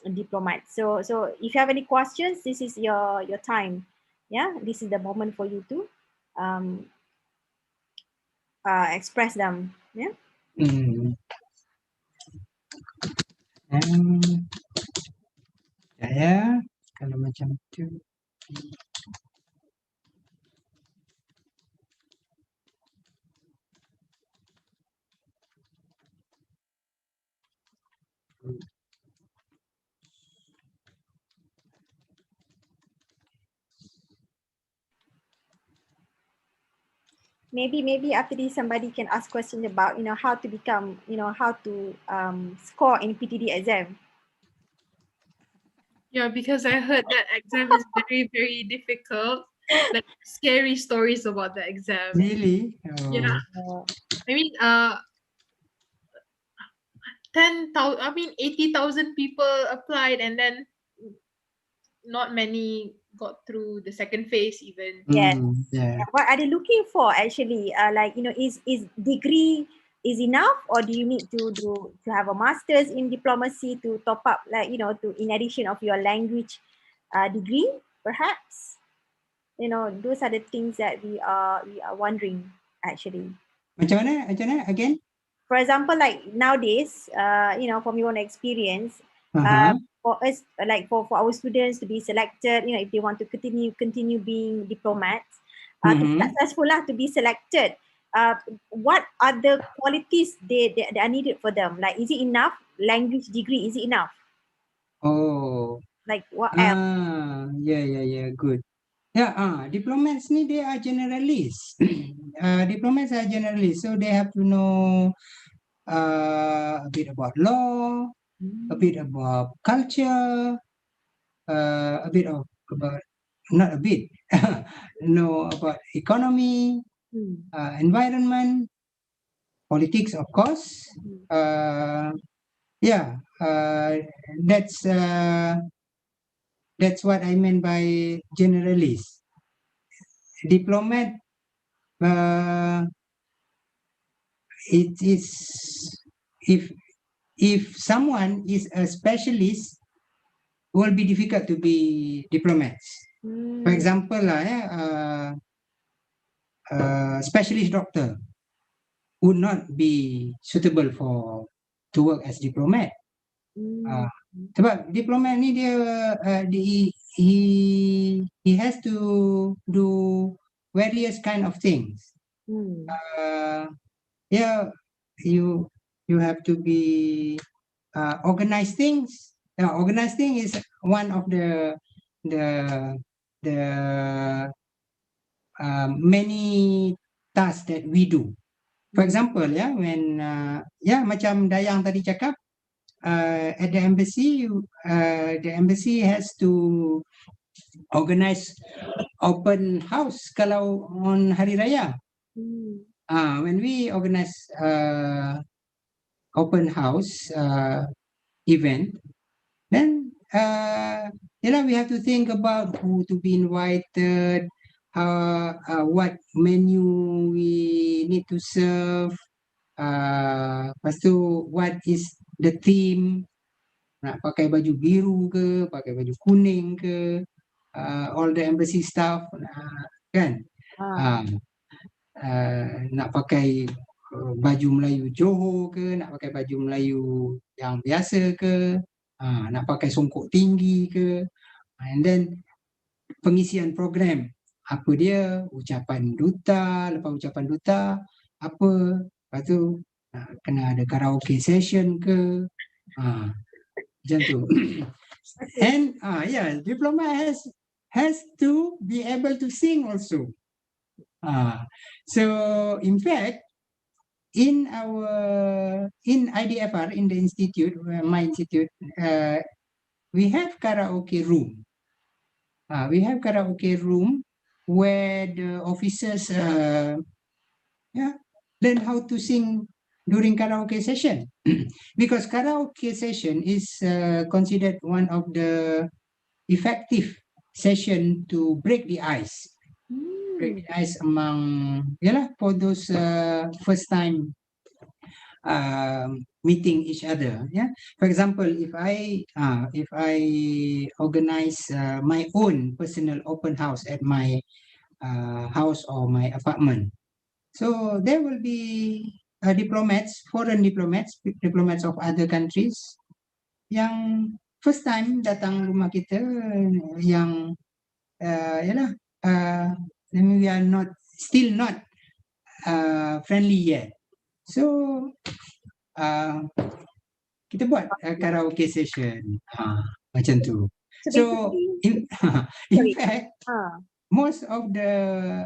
diplomat? So if you have any questions, this is your time. Yeah, this is the moment for you to express them. Yeah. Ya, kalau macam tu. Maybe after this somebody can ask questions about how to become how to score in PTD exam. Yeah, because I heard that exam is very, very difficult. Like scary stories about the exam. Really? Yeah. I mean, 80,000 people applied, and then not many got through the second phase even. Yes. Yeah. What are they looking for actually? Is degree is enough, or do you need to have a master's in diplomacy to top up, to in addition of your language degree, perhaps? Those are the things that we are wondering actually. Macam mana again? For example, like nowadays, from your own experience, for us, like for our students to be selected, if they want to continue being diplomats, to be successful, to be selected, what other qualities they are needed for them? Like, is it enough? Language degree, is it enough? Oh. Like what else? Yeah, good. Yeah, diplomats ni they are generalists. Diplomats are generalists, so they have to know a bit about law, a bit about culture, a bit about not a bit, know about economy, environment, politics, of course. That's what I meant by generalist. Diplomat, it is if someone is a specialist, will be difficult to be diplomats. For example, specialist doctor would not be suitable to work as diplomat. Sebab diplomat ni he has to do various kind of things. You have to be organize things. Organize thing is one of the many tasks that we do. For example, when macam Dayang tadi cakap, at the embassy, the embassy has to organize open house kalau on Hari Raya. When we organize open house event, then we have to think about who to be invited, what menu we need to serve, lepas tu what is the theme, nak pakai baju biru ke, pakai baju kuning ke, all the embassy staff, kan? Nak pakai baju Melayu Johor ke, nak pakai baju Melayu yang biasa ke, nak pakai songkok tinggi ke, and then pengisian program, apa dia, ucapan duta, lepas ucapan duta, apa, lepas tu kena ada karaoke session ke, macam tu. And diplomat has to be able to sing also. So in fact, in IDFR, in the institute, my institute, we have karaoke room. We have karaoke room where the officers learn how to sing during karaoke session. Because karaoke session is considered one of the effective session to break the ice. Break the ice among, for those first time meeting each other. For example, if I organize my own personal open house at my house or my apartment, so there will be diplomats, foreign diplomats, diplomats of other countries yang first time datang rumah kita, yang we are still not friendly yet. So kita buat karaoke session, macam tu. So in fact, most of the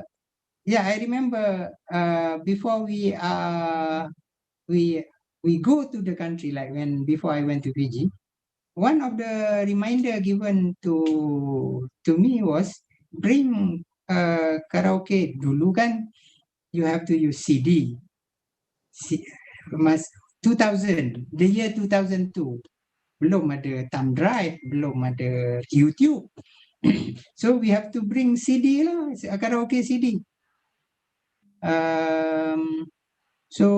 I remember before we go to the country, like before I went to Fiji, one of the reminder given to me was bring karaoke. Dulu kan you have to use CD. 2000, the year 2002, belum ada thumb drive, belum ada YouTube. So we have to bring CD lah, karaoke CD. So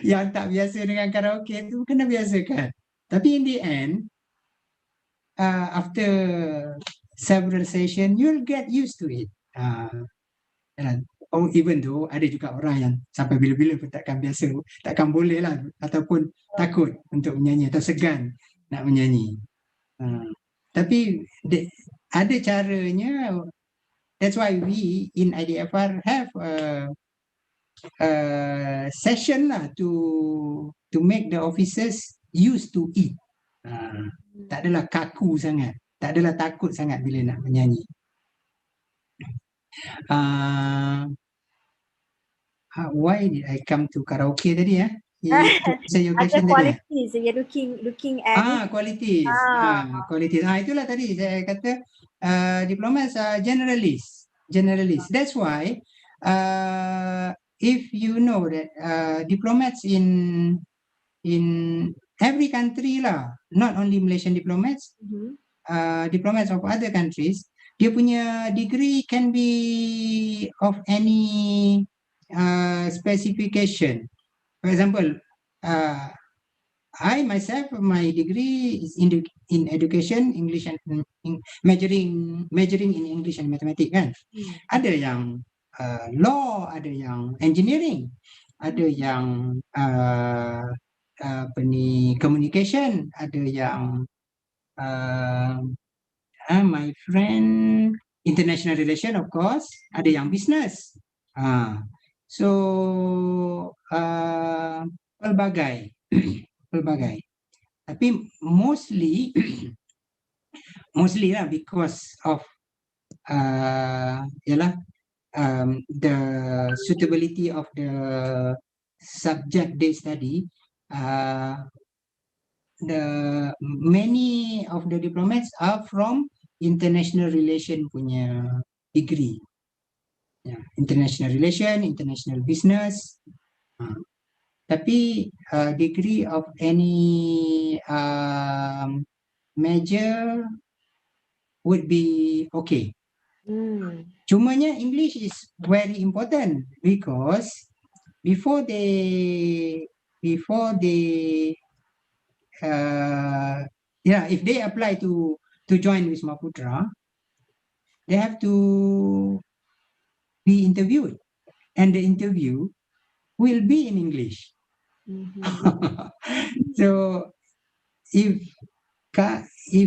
yang tak biasa dengan karaoke tu kena biasakan. Tapi in the end, after several sessions, you'll get used to it. Even though ada juga orang yang sampai bila-bila pun takkan biasa, takkan boleh lah, ataupun takut untuk menyanyi atau segan nak menyanyi. Tapi ada caranya. That's why we in IDFR have a session lah to make the officers used to it. Tak adalah kaku sangat, tak adalah takut sangat bila nak menyanyi. Why did I come to karaoke tadi? Your question qualities, tadi, you're looking at qualities. Qualities. Itulah tadi saya kata diplomats are generalists. That's why if you know that diplomats in every country lah, not only Malaysian diplomats, diplomats of other countries, dia punya degree can be of any specification. For example, I myself, my degree is in education, English and majoring in English and mathematics kan. Ada yang law, ada yang engineering, ada yang communication, ada yang my friend international relation, of course, ada yang business. So pelbagai. Tapi mostly lah, because of the suitability of the subject they study, many of the diplomats are from international relation punya degree. International relation, international business. Tapi degree of any major would be okay. Cumanya English is very important because before they if they apply to join Wisma Putra, they have to be interviewed, and the interview will be in English. So if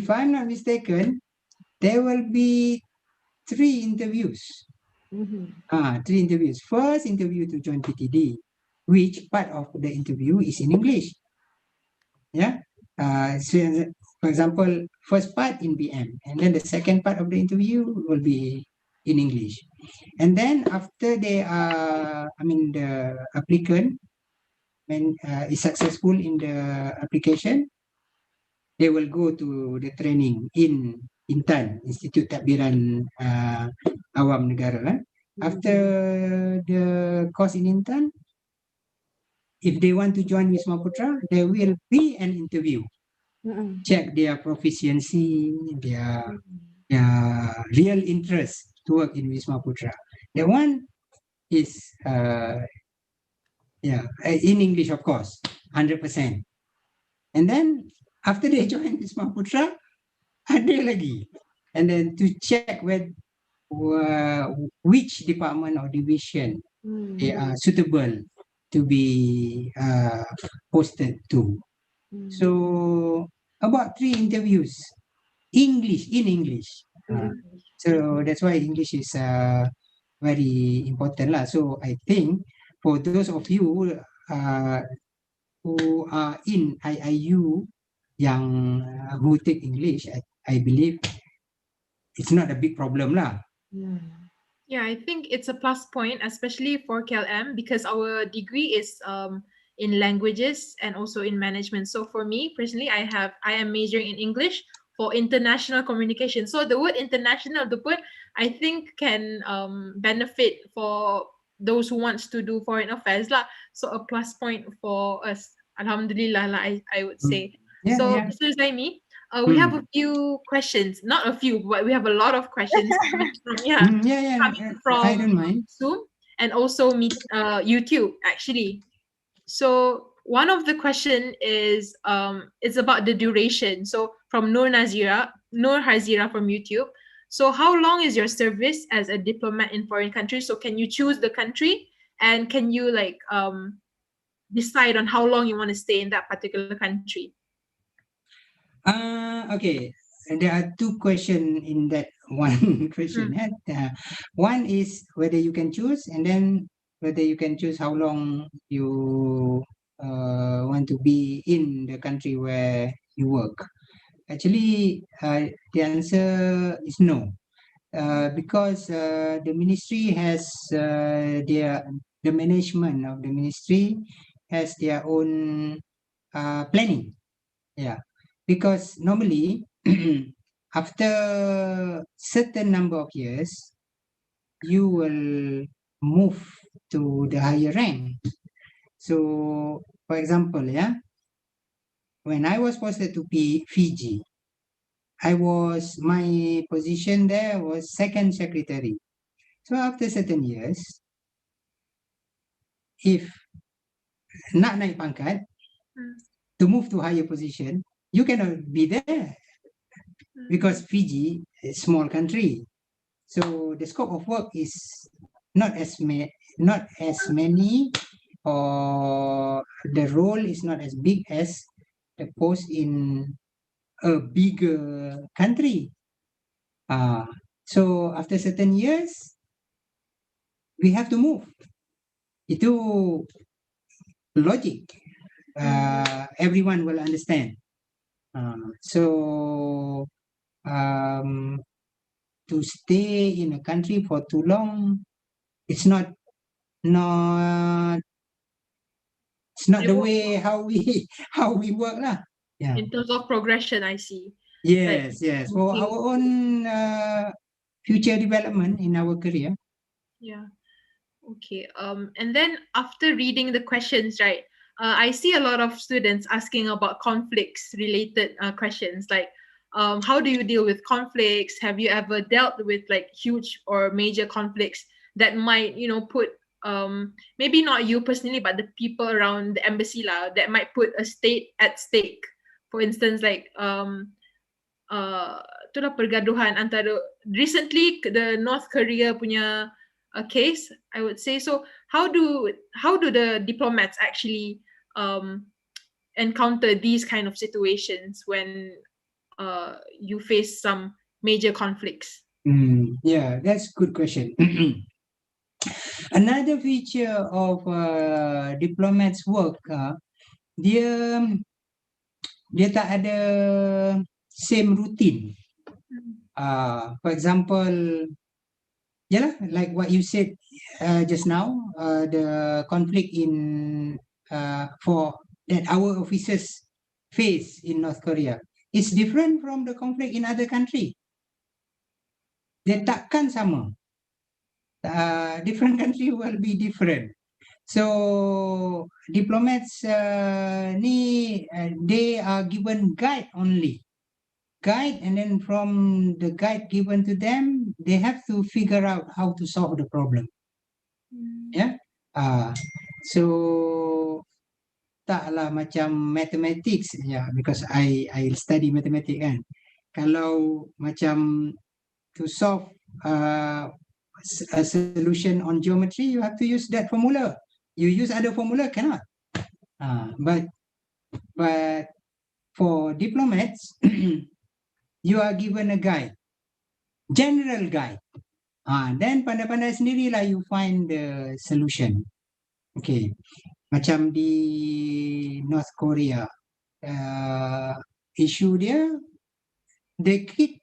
I'm not mistaken, there will be 3 interviews. 3 interviews. First interview to join PTD, which part of the interview is in English. So for example, first part in BM, and then the second part of the interview will be in English. And then after the applicant is successful in the application, they will go to the training in Intan, Institut Tadbiran Awam Negara. After the course in Intan, if they want to join Wisma Putra, there will be an interview check their proficiency, their real interest to work in Wisma Putra. The one is in English, of course, 100%. And then after they join Wisma Putra, ada lagi. And then to check which department or division they are suitable to be posted to. So about 3 interviews, in English. So that's why English is very important lah. So I think for those of you who are in IIU yang who take English, I believe it's not a big problem lah. Yeah, I think it's a plus point, especially for KLM, because our degree is in languages and also in management. So for me personally, I am majoring in English for international communication. So the word international, I think can benefit for those who wants to do foreign affairs lah. So a plus point for us. Alhamdulillah lah, I would say. Mr. Zaimi, we have a few questions, not a few, but we have a lot of questions coming from I don't mind. Zoom and also YouTube actually. So one of the question is it's about the duration. So from Nur Hazira from YouTube. So how long is your service as a diplomat in foreign countries? So can you choose the country, and can you like decide on how long you want to stay in that particular country? Okay. There are 2 questions in that one question. One is whether you can choose, and then whether you can choose how long you want to be in the country where you work. Actually, the answer is no, because the ministry has the management of the ministry has their own planning. Yeah, because normally after certain number of years, you will move to the higher rank. So, for example, when I was posted to Fiji, my position there was second secretary. So after certain years, if nak naik pangkat, to move to higher position, you cannot be there because Fiji is a small country. So the scope of work is not as many, or the role is not as big as the post in a bigger country. So after certain years, we have to move. Itu logic. Everyone will understand. So to stay in a country for too long, it's not the way how we work lah. Yeah. In terms of progression, I see. Yes. For our own future development in our career. Yeah. Okay. And then after reading the questions, right, I see a lot of students asking about conflicts related questions, like how do you deal with conflicts? Have you ever dealt with like huge or major conflicts that might, put maybe not you personally, but the people around the embassy lah, that might put a state at stake? For instance, like itulah pergaduhan antara recently the North Korea punya case, I would say. So how do the diplomats actually encounter these kind of situations when you face some major conflicts? Yeah, that's a good question. Another feature of diplomats' work, dia tak ada same routine. For example, like what you said just now, the conflict in for that our officers face in North Korea is different from the conflict in other country. Dia takkan sama. Different country will be different. So diplomats they are given guide only. Guide, and then from the guide given to them, they have to figure out how to solve the problem. Yeah. So taklah macam mathematics, yeah, because I study mathematics kan. Kalau macam to solve a solution on geometry, you have to use that formula. You use other formula, cannot. But for diplomats, you are given a guide, general guide. Then pandai-pandai sendirilah you find the solution. Okay, macam di North Korea, issue dia, they kick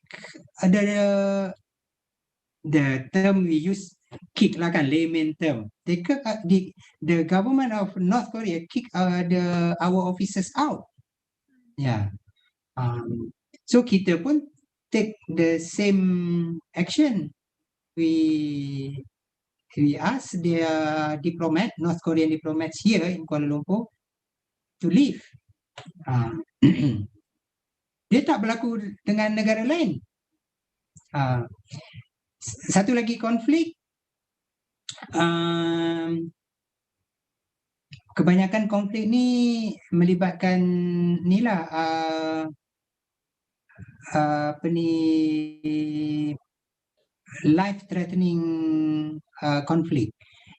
the term we use, kick lah kan, layman term. They kick the government of North Korea kick our officers out. Yeah. So kita pun take the same action. We ask their North Korean diplomats here in Kuala Lumpur to leave. Dia tak berlaku dengan negara lain. Satu lagi konflik, kebanyakan konflik ni melibatkan ni lah, apa ni, life threatening conflict.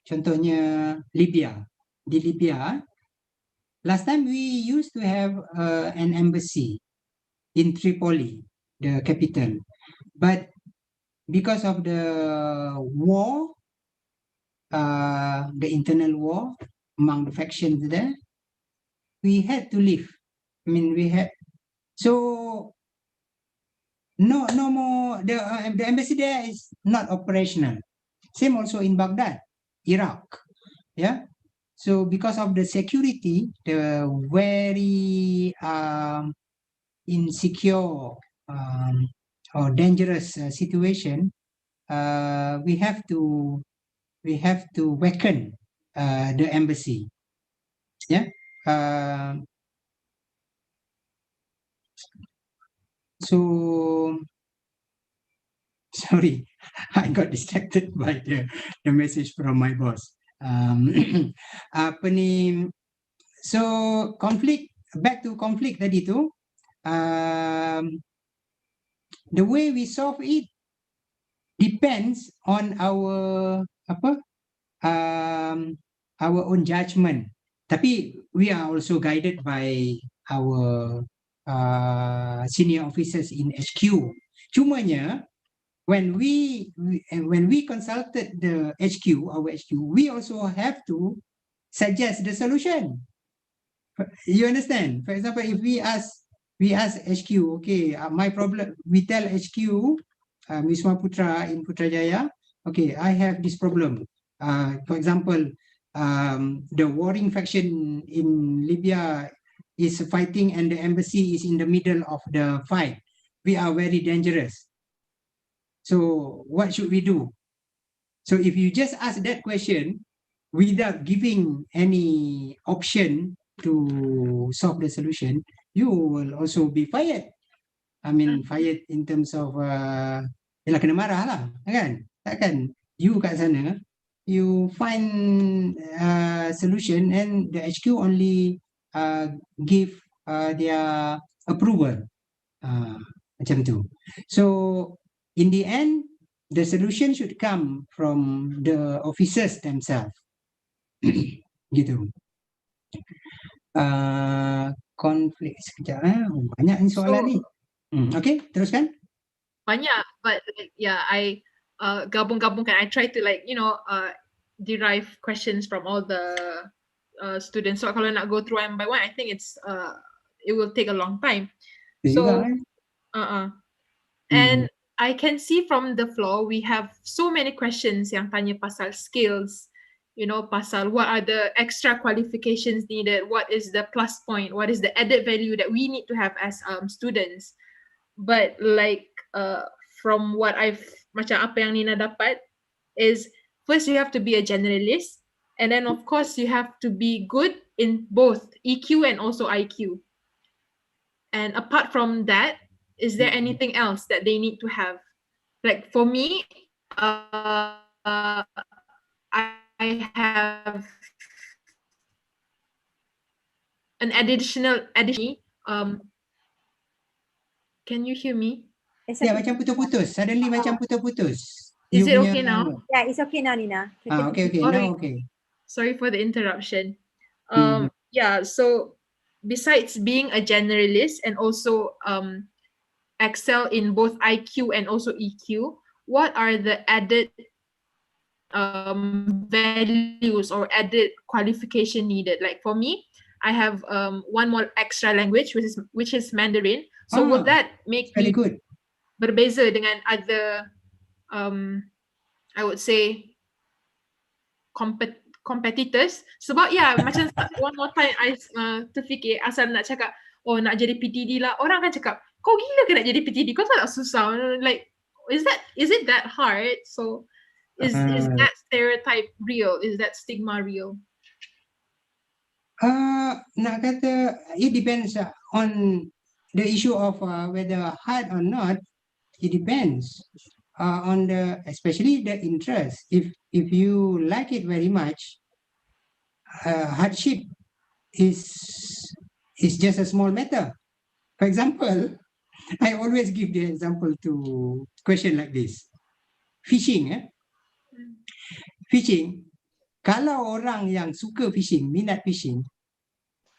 Contohnya Libya. Di Libya, last time we used to have an embassy in Tripoli, the capital. But because of the war, the internal war among the factions there, we had to leave. I mean, so no more, the embassy there is not operational. Same also in Baghdad, Iraq. Yeah. So because of the security, the very insecure or dangerous situation, we have to weaken the embassy. Yeah. So sorry, I got distracted by the message from my boss. Apa ni? So back to conflict tadi tu. The way we solve it depends on our own judgment. Tapi we are also guided by our senior officers in HQ. Cumanya when we consulted the HQ, our HQ, we also have to suggest the solution. You understand? For example, if we ask HQ, okay, my problem, we tell HQ, Wisma Putra in Putrajaya, okay, I have this problem. For example, the warring faction in Libya is fighting and the embassy is in the middle of the fight. We are very dangerous. So what should we do? So if you just ask that question without giving any option to solve the solution, you will also be fired. I mean, fired in terms of yalah, kena marah lah, kan? Takkan you kat sana, you find a solution and the HQ only give their approval, macam tu. So in the end, the solution should come from the officers themselves. Gitu. Konflik sekejap, banyak ni soalan ni. Okay, teruskan. Banyak, but yeah, I gabung-gabungkan. I try to derive questions from all the students. So kalau nak go through one by one, I think it will take a long time. So and I can see from the floor we have so many questions yang tanya pasal skills, pasal what are the extra qualifications needed, what is the plus point, what is the added value that we need to have as students. But from what macam apa yang Nina dapat is, first you have to be a generalist, And then of course you have to be good in both EQ and also IQ. And apart from that, is there anything else that they need to have? Like for me, I have an additional can you hear me? Ya, macam putus-putus. Suddenly macam putus-putus. Is it You punya okay now? Yeah, it's okay now, Nina. Okay, Sorry. now okay. Sorry for the interruption. Yeah, so besides being a generalist and also excel in both IQ and also EQ, what are the added values or added qualification needed? Like for me, I have one more extra language, which is Mandarin. So would that make Very me good. berbeza dengan other I would say competitors? Sebab macam one more time I terfikir asal nak cakap nak jadi PTD lah, orang akan cakap kau gila ke nak jadi PTD, kau tak susah, like is it that hard? So is that stereotype real? Is that stigma real? Nak kata it depends on the issue of whether hard or not. It depends on especially the interest. If you like it very much, hardship is just a small matter. For example, I always give the example to question like this. Fishing, Fishing, kalau orang yang suka fishing, minat fishing,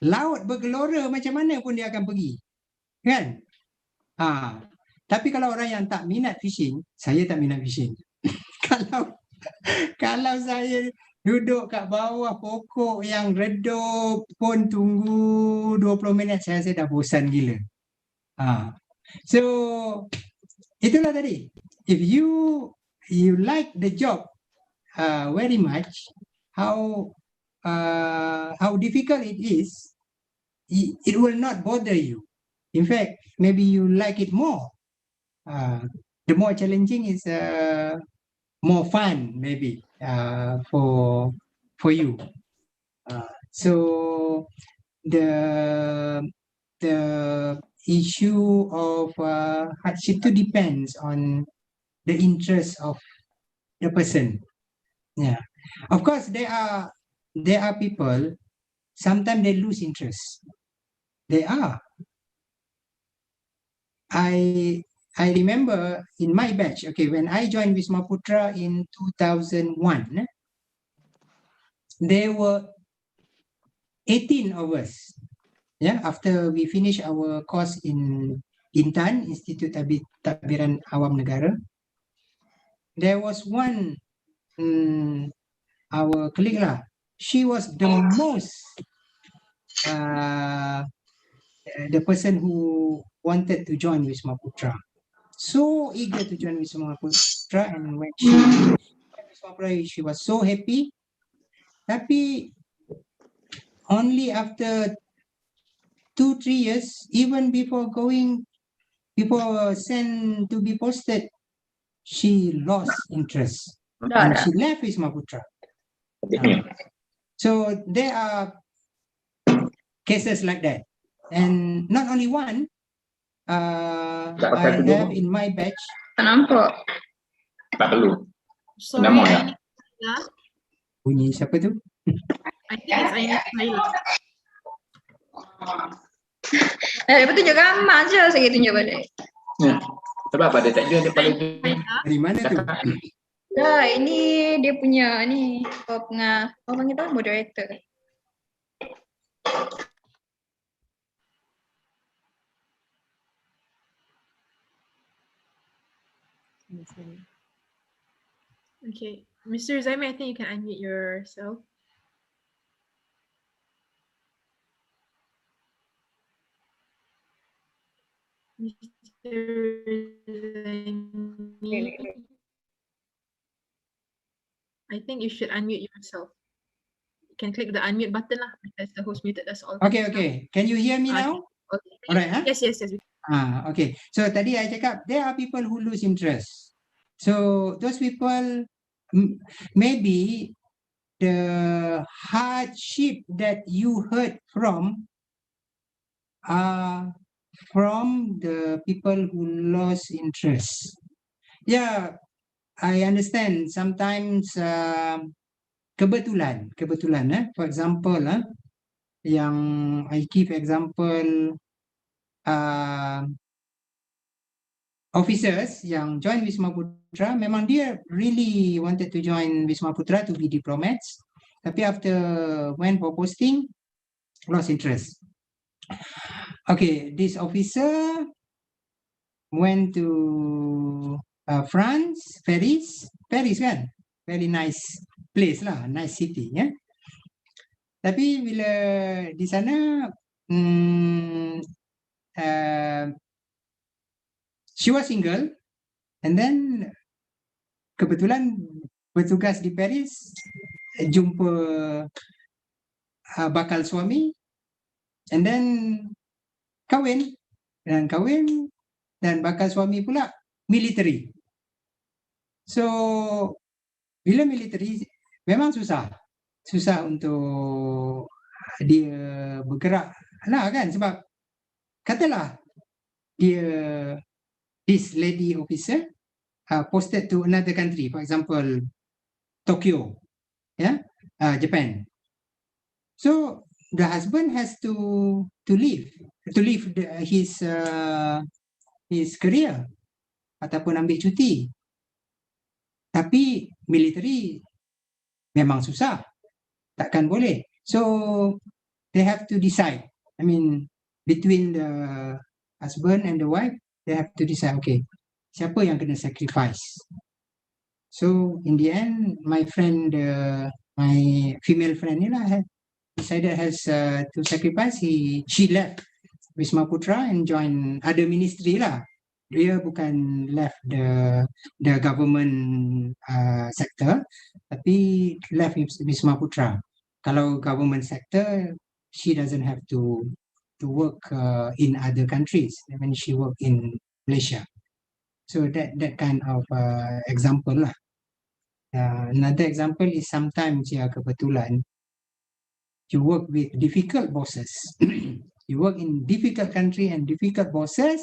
laut bergelora macam mana pun dia akan pergi. Kan? Tapi kalau orang yang tak minat fishing, saya tak minat fishing. Kalau saya duduk kat bawah pokok yang redup pun tunggu 20 minit, saya dah bosan gila. So itulah tadi. If you like the job very much, how difficult it is, it will not bother you. In fact, maybe you like it more. The more challenging is more fun, maybe for you. So the issue of hardship too depends on the interest of the person. Yeah, of course there are people, sometimes they lose interest. They are. I remember in my batch, okay, when I joined Wisma Putra in 2001, there were 18 of us. Yeah, after we finished our course in Intan, Institute Tadbiran Awam Negara, there was one, our colleague lah, she was the most, the person who wanted to join Wisma Putra. So eager to join Wisma Putra, and when she joined Wisma Putra, she was so happy. Tapi only after 2-3 years, even before sent to be posted, she lost interest and she left Wisma Putra. So there are cases like that, and not only one. I have in my batch. Tak perlu. Sorry, Nama ya? Bunyi siapa tu? I think it's Aini Laila. Lepas tunjuk gambar je, saya tunjuk balik. Sebab apa dia tak jual, dia paling Dari mana tu? Ini dia punya ni apa panggil tu, moderator. Okay, Mr. Zaimi, I think you can unmute yourself. Mr. Zaimi, I think you should unmute yourself. You can click the unmute button lah, because the host muted us all. Okay. Can you hear me now? Okay. Alright, Yes. Okay. So tadi I cakap there are people who lose interest. So those people maybe the hardship that you heard from are from the people who lost interest. Yeah, I understand. Sometimes kebetulan. For example, yang I give example officers yang join Wisma Putra, memang dia really wanted to join Wisma Putra to be diplomats, tapi after went for posting, lost interest. Okay, this officer went to France, Paris kan, very nice place lah, nice city, ya. Tapi bila di sana, she was single, and then kebetulan bertugas di Paris, jumpa bakal suami, and then kahwin, dan bakal suami pula military. So bila military memang susah untuk dia bergerak lah kan, sebab katalah dia, this lady officer posted to another country, for example Tokyo, Japan. So the husband has to leave his career ataupun ambil cuti. Tapi military memang susah, takkan boleh. So they have to decide. I mean, between the husband and the wife, they have to decide, okay, siapa yang kena sacrifice. So in the end, my friend, my female friend ni lah, decided to sacrifice. She left Wisma Putra and join other ministry lah. Dia bukan left the government sector, tapi left Wisma Putra. Kalau government sector, she doesn't have to work in other countries. I mean, she work in Malaysia. So that kind of example lah. Another example is sometimes kebetulan you work with difficult bosses. You work in difficult country and difficult bosses,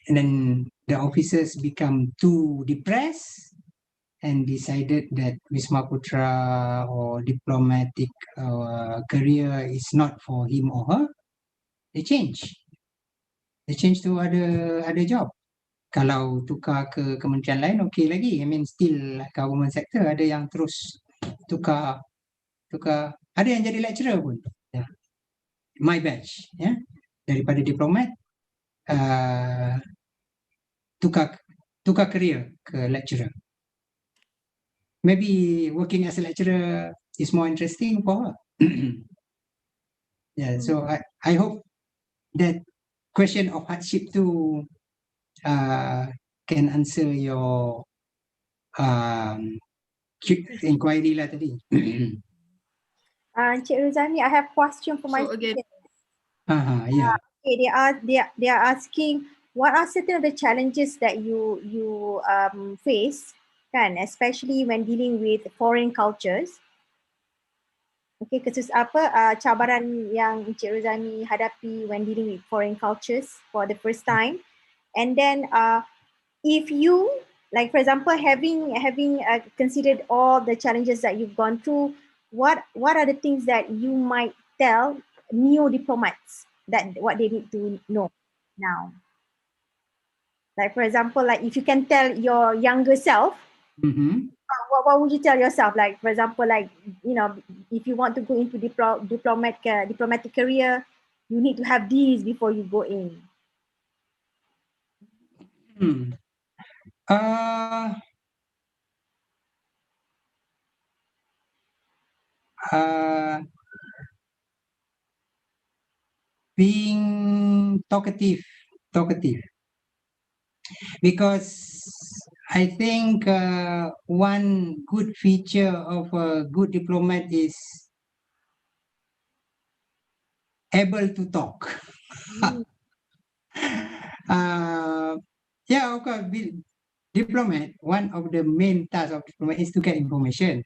and then the officers become too depressed and decided that Wisma Putra or diplomatic career is not for him or her. They change to other job. Kalau tukar ke kementerian lain, okay lagi. I mean, still government sector. Ada yang terus tukar. Ada yang jadi lecturer pun. Yeah. My batch, daripada diplomat, tukar career ke lecturer. Maybe working as a lecturer is more interesting for her. Yeah, so I hope that question of hardship too can answer your inquiry lah tadi. Encik Ruzani, I have question for my again, Yeah. Okay, they are asking what are certain of the challenges that you face, kan, especially when dealing with foreign cultures. Okay, cabaran yang Encik Ruzani hadapi when dealing with foreign cultures for the first time, and then if you, like for example, having considered all the challenges that you've gone through, what are the things that you might tell new diplomats that what they need to know now? Like for example, like if you can tell your younger self, what would you tell yourself? Like for example, like, you know, if you want to go into diplomatic career, you need to have these before you go in. Being talkative, because I think one good feature of a good diplomat is able to talk. Yeah, of course, diplomat, one of the main tasks of diplomat is to get information.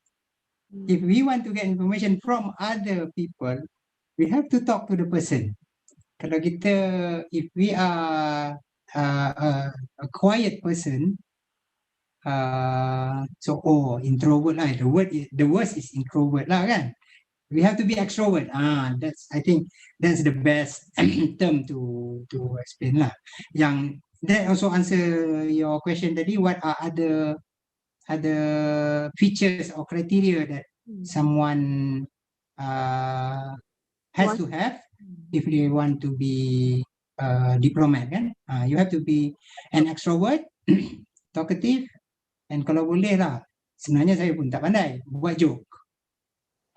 If we want to get information from other people, we have to talk to the person. Kalau kita, if we are a quiet person, introvert lah. The worst is introvert lah kan. We have to be extrovert. I think that's the best term to explain lah. Yang that also answer your question tadi. What are other features or criteria that someone has to have if they want to be diplomat kan? You have to be an extrovert, talkative, and kalau boleh lah, sebenarnya saya pun tak pandai buat joke.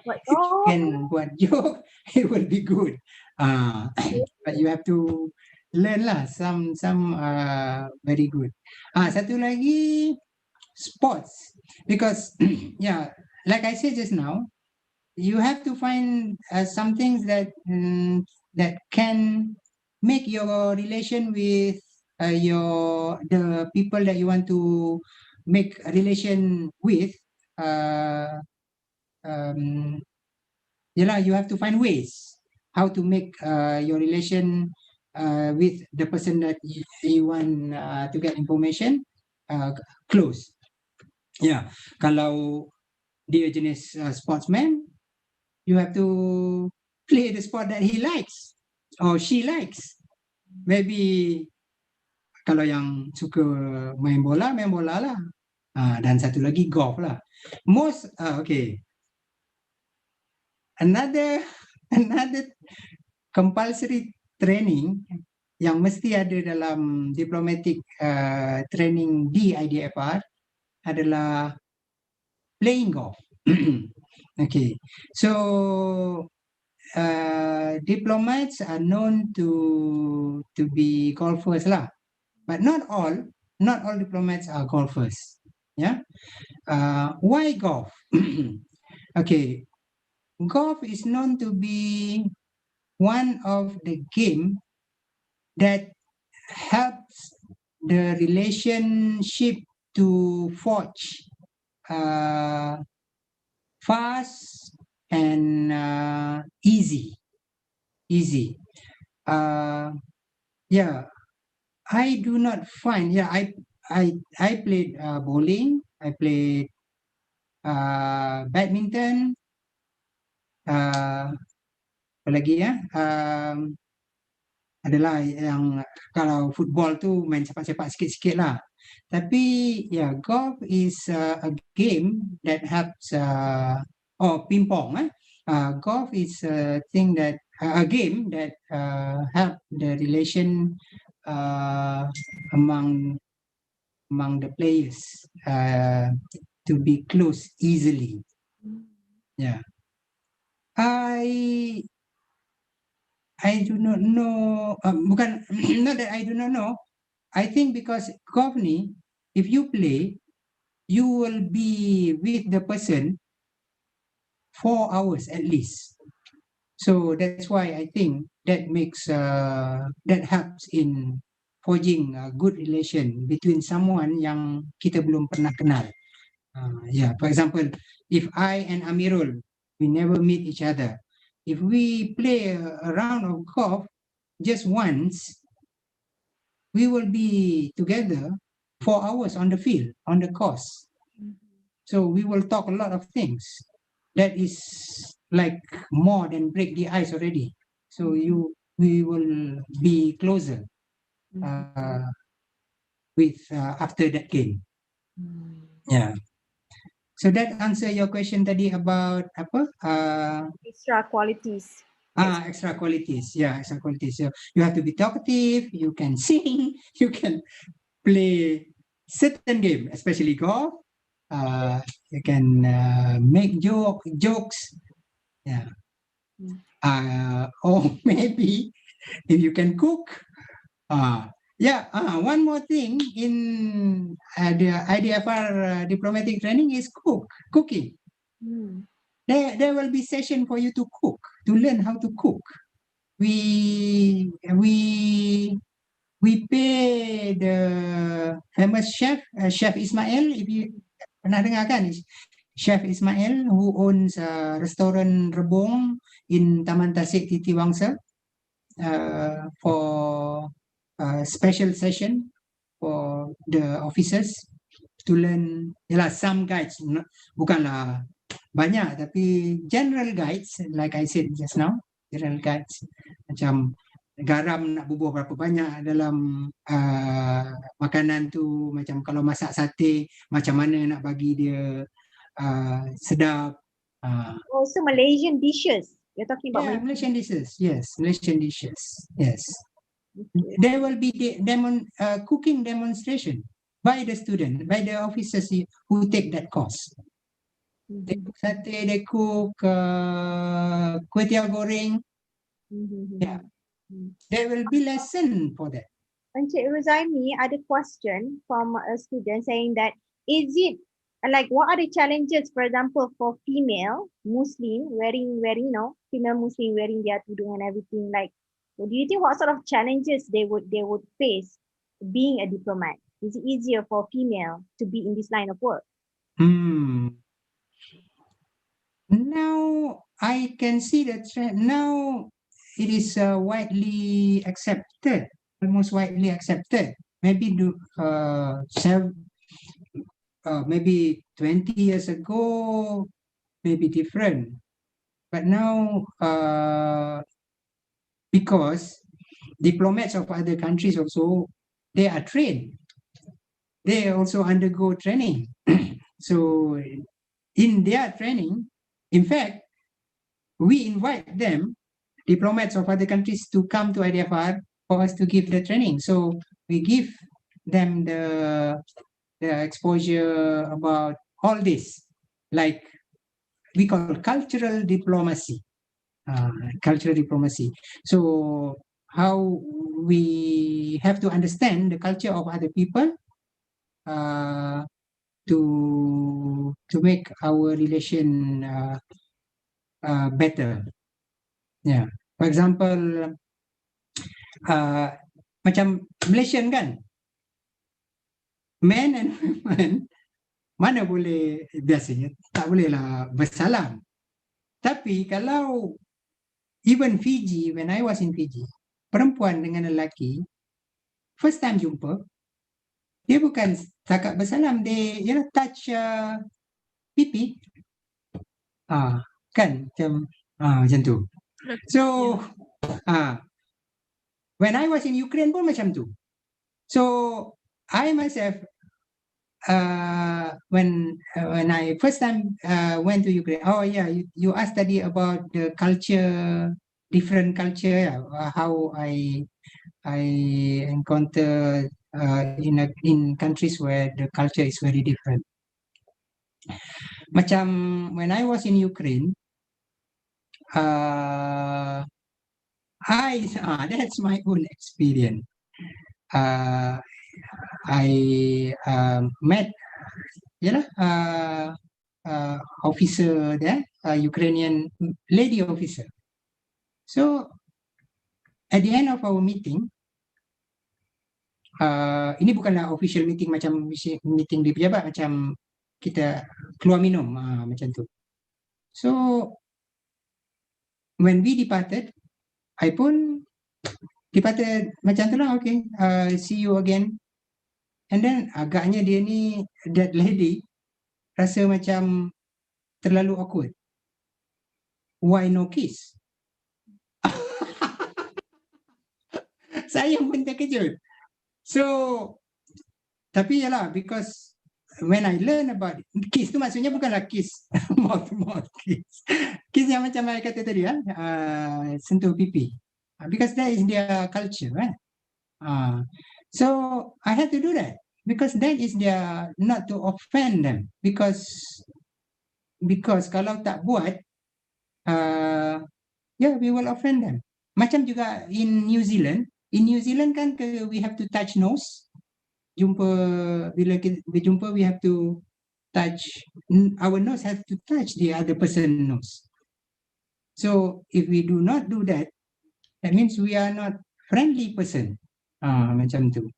If you can buat joke, it will be good. But you have to learn lah. Some very good. Satu lagi, sports. Because yeah, like I said just now, you have to find some things that can make your relation with the people that you want to make a relation with. You have to find ways how to make your relation with the person that you want to get information close. Kalau dia jenis sportsman, you have to play the sport that he likes or she likes. Maybe kalau yang suka main bola lah. Dan satu lagi golf lah. Another compulsory training yang mesti ada dalam diplomatic training di IDFR adalah playing golf. Okay, so diplomats are known to be golfers lah, but not all diplomats are golfers. Why golf? Okay, golf is known to be one of the game that helps the relationship to forge fast and easy. I do not find. I played bowling. I played badminton. Apa lagi adalah yang kalau football tu main sepak-sepak sikit-sikit lah. Tapi golf is a game that helps ping pong. Golf is a game that help the relation among the players to be close easily. I do not know. Not that I do not know. I think because golf ni, if you play, you will be with the person 4 hours at least. So that's why I think that makes that helps in forging a good relation between someone yang kita belum pernah kenal. For example, if I and Amirul, we never meet each other. If we play a round of golf just once, we will be together 4 hours on the field, on the course. So we will talk a lot of things. That is like more than break the ice already. So we will be closer with after that game. So that answer your question tadi about apa? Extra qualities. Extra qualities. Extra qualities. So you have to be talkative. You can sing. You can play certain game, especially golf. You can make jokes. Or maybe if you can cook. One more thing in the IDFR diplomatic training is cooking. There will be session for you to cook, to learn how to cook. We we pay the famous chef, Chef Ismail, if you pernah dengar kan, Chef Ismail, who owns a restaurant Rebong in Taman Tasik Titi Wangsa, for a special session for the officers to learn. Yalah, some guides, bukanlah banyak, tapi general guides, like I said just now, general guides, macam garam nak bubuh berapa banyak dalam makanan tu, macam kalau masak sate, macam mana nak bagi dia sedap. Also Malaysian dishes. You're talking about Yeah, Malaysian dishes. Yes, Malaysian dishes. Yes. There will be cooking demonstration by the student, by the officers who take that course. They cook satay, they cook kuih tiaw goreng. Yeah. There will be lesson for that. Encik Ruzaimi ada question from a student saying that, is it like, what are the challenges, for example, for female Muslim wearing, female Muslim wearing their tudung and everything, like, do you think what sort of challenges they would face being a diplomat? Is it easier for female to be in this line of work? Now I can see the trend. Now it is widely accepted, almost widely accepted. Maybe maybe 20 years ago, maybe different. But now, because diplomats of other countries also, they are trained. They also undergo training. So in their training, in fact, we invite them, diplomats of other countries, to come to IDFR for us to give the training. So we give them the exposure about all this, like we call cultural diplomacy. Cultural diplomacy. So how we have to understand the culture of other people to make our relation better. Yeah. For example, macam Malaysian kan, men and women mana boleh, biasanya tak bolehlah bersalam. Tapi kalau even Fiji, when I was in Fiji, perempuan dengan lelaki first time jumpa, dia bukan setakat bersalam, they touch pipi, kan, macam tu. So when I was in Ukraine pun macam tu. So I myself, when I first time went to Ukraine, you asked study about the culture, different culture, how I encounter in countries where the culture is very different. Macam when I was in Ukraine, that's my own experience. I met officer there, a Ukrainian lady officer. So at the end of our meeting, ini bukanlah official meeting macam meeting di pejabat, macam kita keluar minum, macam tu. So when we departed, I pun departed macam tu lah, okay, see you again. And then agaknya dia ni, that lady, rasa macam terlalu awkward. Why no kiss? Saya pun terkejut. So, tapi yalah, because when I learn about kiss tu, maksudnya bukanlah kiss mouth kiss. Kiss yang macam saya kata tadi, sentuh pipi. Because that is their culture, right? So I had to do that because that is their, not to offend them, because kalau tak buat, we will offend them. Macam juga in New Zealand kan, we have to touch nose. Bila kita berjumpa, we have to touch, our nose have to touch the other person's nose. So if we do not do that, that means we are not friendly person. Macam tu.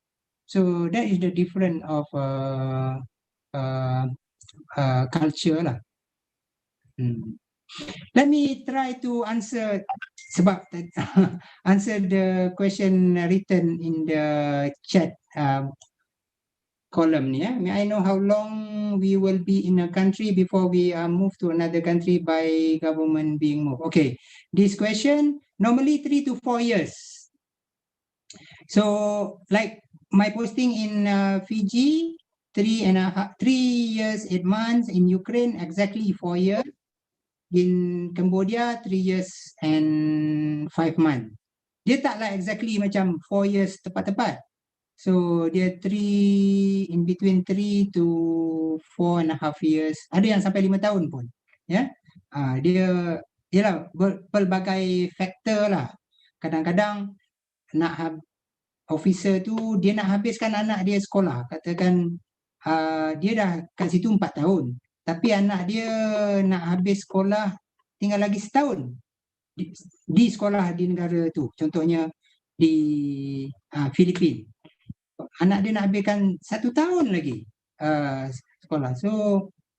So that is the difference of culture lah. Let me try to answer sebab answer the question written in the chat column ni. May I know how long we will be in a country before we move to another country by government being moved? Okay, this question normally 3 to 4 years. So like my posting in Fiji, 3 years 8 months, in Ukraine exactly 4 years, in Cambodia 3 years and 5 months. Dia taklah exactly macam 4 years tepat-tepat. So dia in between 3 to 4.5 years. Ada yang sampai 5 tahun pun. Ya. Dia ialah pelbagai faktor lah. Kadang-kadang nak officer tu dia nak habiskan anak dia sekolah. Katakan dia dah kat situ 4 tahun. Tapi anak dia nak habis sekolah tinggal lagi setahun di sekolah di negara tu. Contohnya di Filipina. Anak dia nak habiskan 1 tahun lagi sekolah. So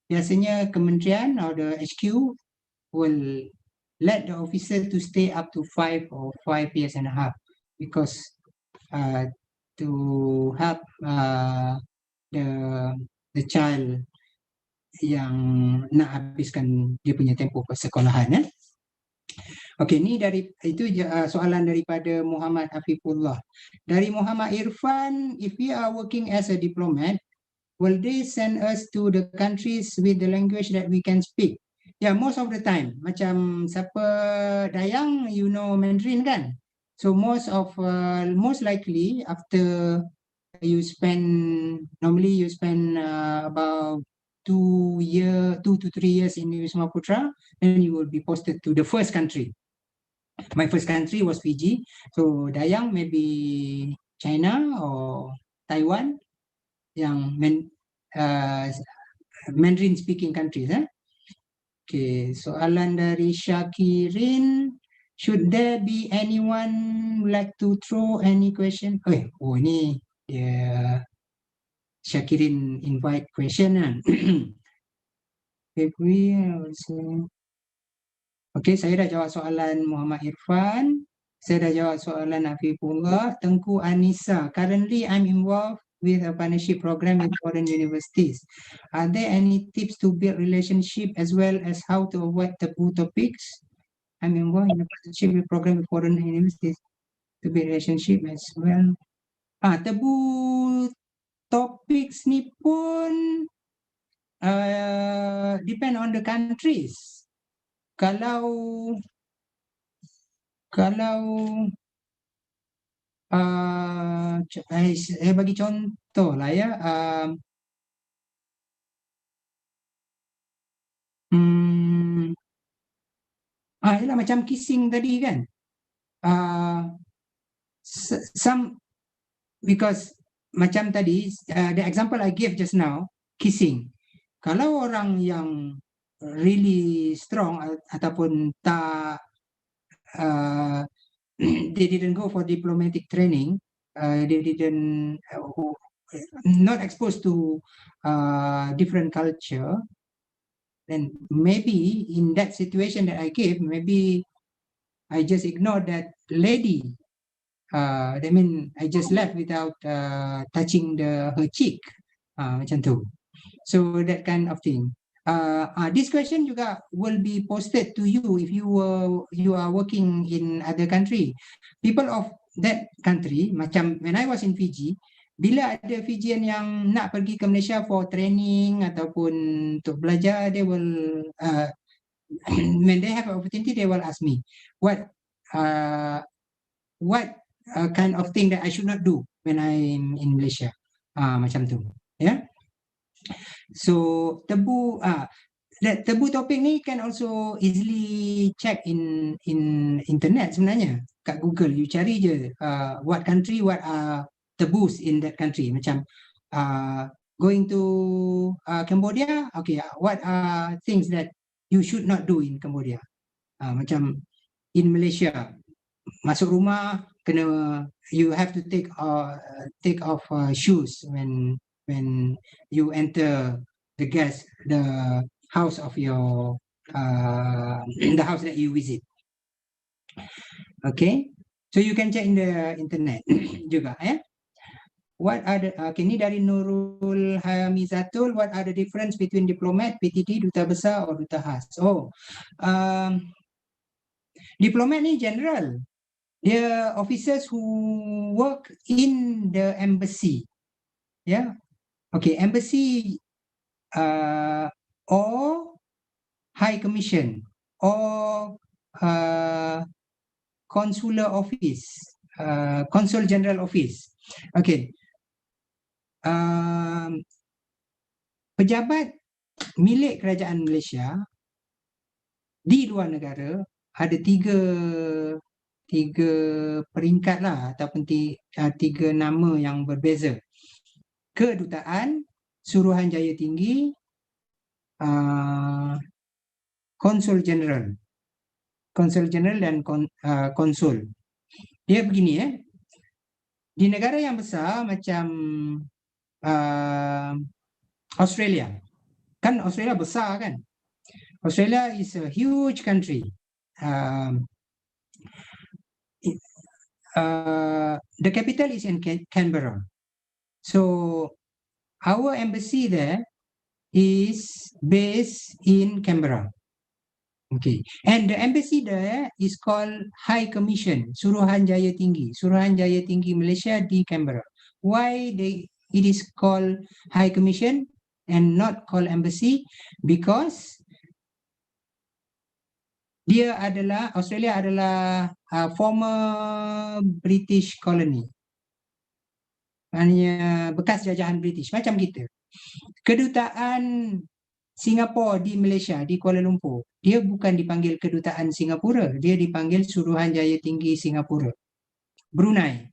biasanya kementerian or the HQ will let the officer to stay up to 5 or 5 years and a half because to help the child yang nak habiskan dia punya tempoh persekolahan. Okey, ni itu soalan daripada Muhammad Afifullah. Dari Muhammad Irfan, if we are working as a diplomat, will they send us to the countries with the language that we can speak? Yeah, most of the time. Macam siapa Dayang, you know Mandarin kan? So most likely after normally you spend about 2 to 3 years in Wisma Putra, then you will be posted to the first country. My first country was Fiji. So Dayang maybe China or Taiwan, yang Mandarin speaking countries. Okay, soalan dari Syakirin, should there be anyone like to throw any question? Ini dia Syakirin invite question kan. Okay, saya dah jawab soalan Muhammad Irfan. Saya dah jawab soalan Afifullah. Tengku Anissa, currently I'm involved with a partnership program with foreign universities. Are there any tips to build relationship as well as how to avoid taboo topics? I'm involved in a partnership with program with foreign universities to build relationship as well. Taboo topics ni pun depend on the countries. Kalau saya bagi contoh lah ya. Ialah macam kissing tadi kan. Some because macam tadi the example I gave just now, kissing. Kalau orang yang really strong ataupun tak they didn't go for diplomatic training, they didn't not exposed to different culture, then maybe in that situation that I gave, maybe I just ignored that lady. I mean, I just left without touching her cheek, macam tu. So that kind of thing. This question juga will be posted to you if you are working in other country. People of that country, macam when I was in Fiji, bila ada Fijian yang nak pergi ke Malaysia for training ataupun untuk belajar, they will when they have an opportunity, they will ask me what kind of thing that I should not do when I'm in Malaysia. Macam tu, ya. So taboo topik ni can also easily check in internet sebenarnya. Kat Google you cari je what country, what are taboos in that country. Macam going to Cambodia, okay, what are things that you should not do in Cambodia. Macam in Malaysia, masuk rumah kena, you have to take off shoes when you enter the house of your the house that you visit. Okay, so you can check in the internet juga ya. What are the ni dari Nurul Hamizatul, what are the difference between diplomat, PTD, duta besar or duta khas? Diplomat ni general. Dia officers who work in the embassy. Yeah. Okay, embassy or high commission or consular office, consul general office. Okay. Pejabat milik kerajaan Malaysia di luar negara ada tiga peringkat lah, ataupun tiga nama yang berbeza. Kedutaan, Suruhanjaya Tinggi, Konsul Jeneral dan konsul. Dia begini di negara yang besar macam Australia. Kan Australia besar kan? Australia is a huge country. The capital is in Canberra. So our embassy there is based in Canberra. Okay. And the embassy there is called High Commission, Suruhanjaya Tinggi. Suruhanjaya Tinggi Malaysia di Canberra. Why it is called High Commission and not called embassy? Because Australia adalah former British colony. Hanya bekas jajahan British, macam kita. Kedutaan Singapura di Malaysia, di Kuala Lumpur, dia bukan dipanggil Kedutaan Singapura, dia dipanggil Suruhanjaya Tinggi Singapura. Brunei,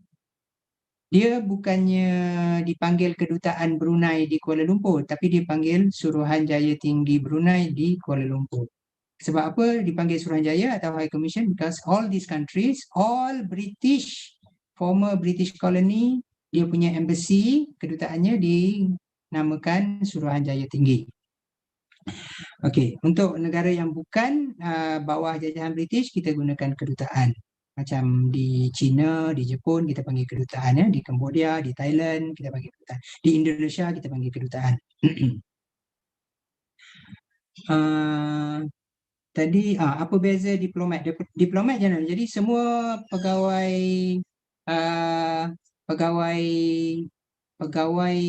dia bukannya dipanggil Kedutaan Brunei di Kuala Lumpur, tapi dipanggil Suruhanjaya Tinggi Brunei di Kuala Lumpur. Sebab apa dipanggil Suruhanjaya atau High Commission? Because all these countries, all British, former British colony, dia punya embassy, kedutaannya dinamakan Suruhanjaya Tinggi. Okey, untuk negara yang bukan bawah jajahan British, kita gunakan kedutaan. Macam di China, di Jepun kita panggil kedutaan, di Cambodia, di Thailand kita panggil kedutaan, di Indonesia kita panggil kedutaan. Tadi apa beza diplomat? Diplomat general. Jadi semua pegawai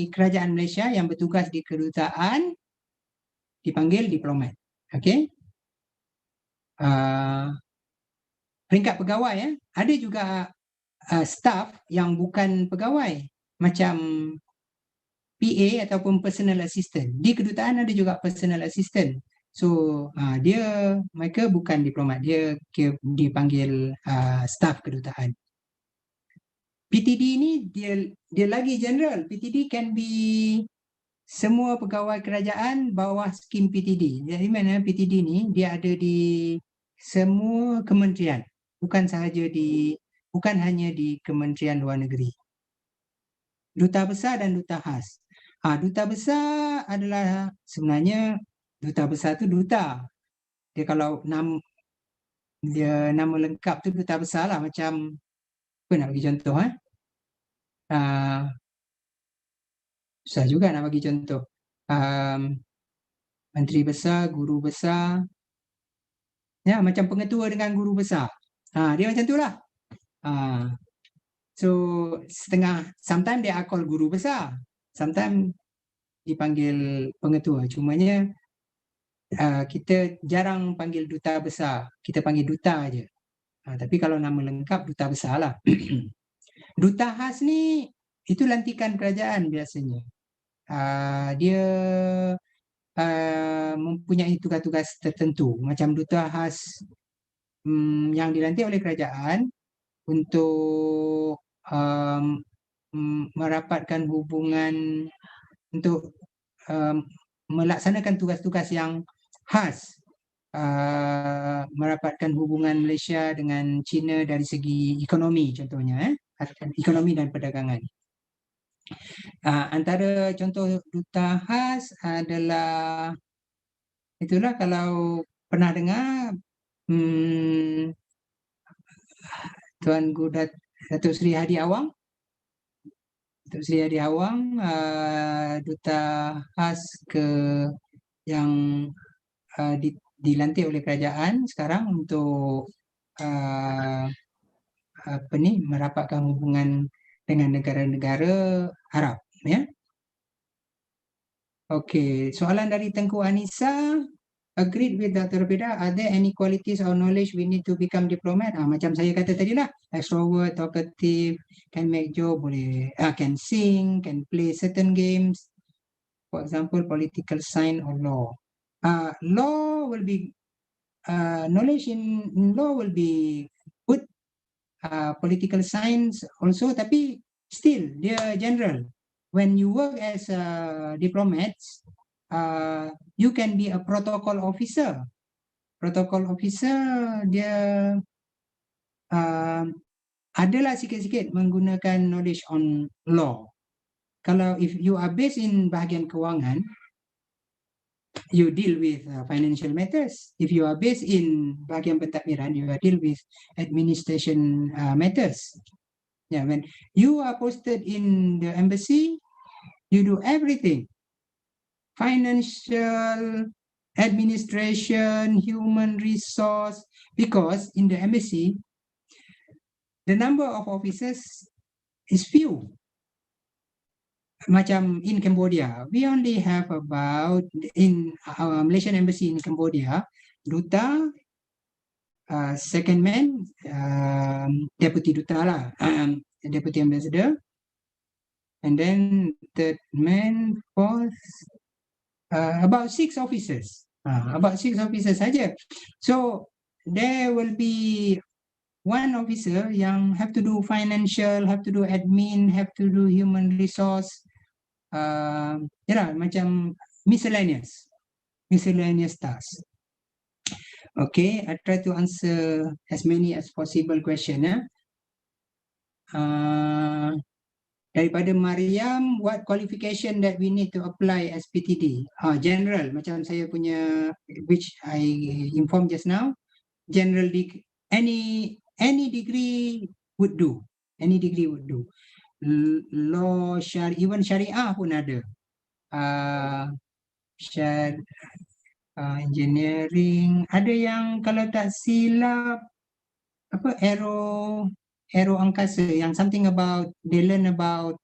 kerajaan Malaysia yang bertugas di kedutaan dipanggil diplomat. Okey. Peringkat pegawai ada juga staff yang bukan pegawai macam PA ataupun personal assistant. Di kedutaan ada juga personal assistant. So mereka bukan diplomat, dia dipanggil staff kedutaan. PTD ni dia lagi general. PTD can be semua pegawai kerajaan bawah skim PTD. Jadi mana PTD ni dia ada di semua kementerian, bukan hanya di Kementerian Luar Negeri. Duta besar dan duta khas. Duta besar adalah sebenarnya duta besar tu duta. Dia kalau nama lengkap tu duta besar lah, macam apa nak bagi contoh susah juga nak bagi contoh. Menteri besar, guru besar. Ya, macam pengetua dengan guru besar. Dia macam tu lah. So sometimes dia call guru besar, sometimes dipanggil pengetua. Cumanya kita jarang panggil duta besar, kita panggil duta aja. Tapi kalau nama lengkap duta besar lah. Duta khas ni itu lantikan kerajaan biasanya. Dia mempunyai tugas-tugas tertentu. Macam duta khas yang dilantik oleh kerajaan untuk merapatkan hubungan, untuk melaksanakan tugas-tugas yang khas merapatkan hubungan Malaysia dengan China dari segi ekonomi contohnya, ekonomi dan perdagangan. Antara contoh duta khas adalah itulah, kalau pernah dengar Tuan Guru Datuk Seri Hadi Awang. Datuk Seri Hadi Awang duta khas yang dilantik oleh kerajaan sekarang untuk merapatkan hubungan dengan negara-negara Arab, ya. Okey, soalan dari Tengku Anissa. Agreed with Dr. Beda, are there any qualities or knowledge we need to become diplomat? Macam saya kata tadi lah, extrovert, talkative, can make joke, boleh, can sing, can play certain games. For example, political science or law. Law will be, knowledge in law will be good. Political science also, tapi still dia general. When you work as a diplomat, you can be a protocol officer. Protocol officer dia adalah sikit-sikit menggunakan knowledge on law. Kalau if you are based in bahagian kewangan, you deal with financial matters. If you are based in bahagian pentadbiran, you are deal with administration matters. Yeah, when you are posted in the embassy, you do everything. Financial, administration, human resource, because in the embassy, the number of officers is few. Macam in Cambodia, we only have about, in our Malaysian embassy in Cambodia, duta, second man, deputy duta lah, deputy ambassador, and then third man, fourth, about 6 officers. About 6 officers saja. So there will be one officer yang have to do financial, have to do admin, have to do human resource, macam miscellaneous tasks. Okay, I try to answer as many as possible question. Daripada Mariam, what qualification that we need to apply as PTD? General, macam saya punya, which I informed just now. General degree, any degree would do. Any degree would do. Law, even Syariah pun ada. Engineering, ada yang kalau tak silap apa aero angkasa, yang something about, they learn about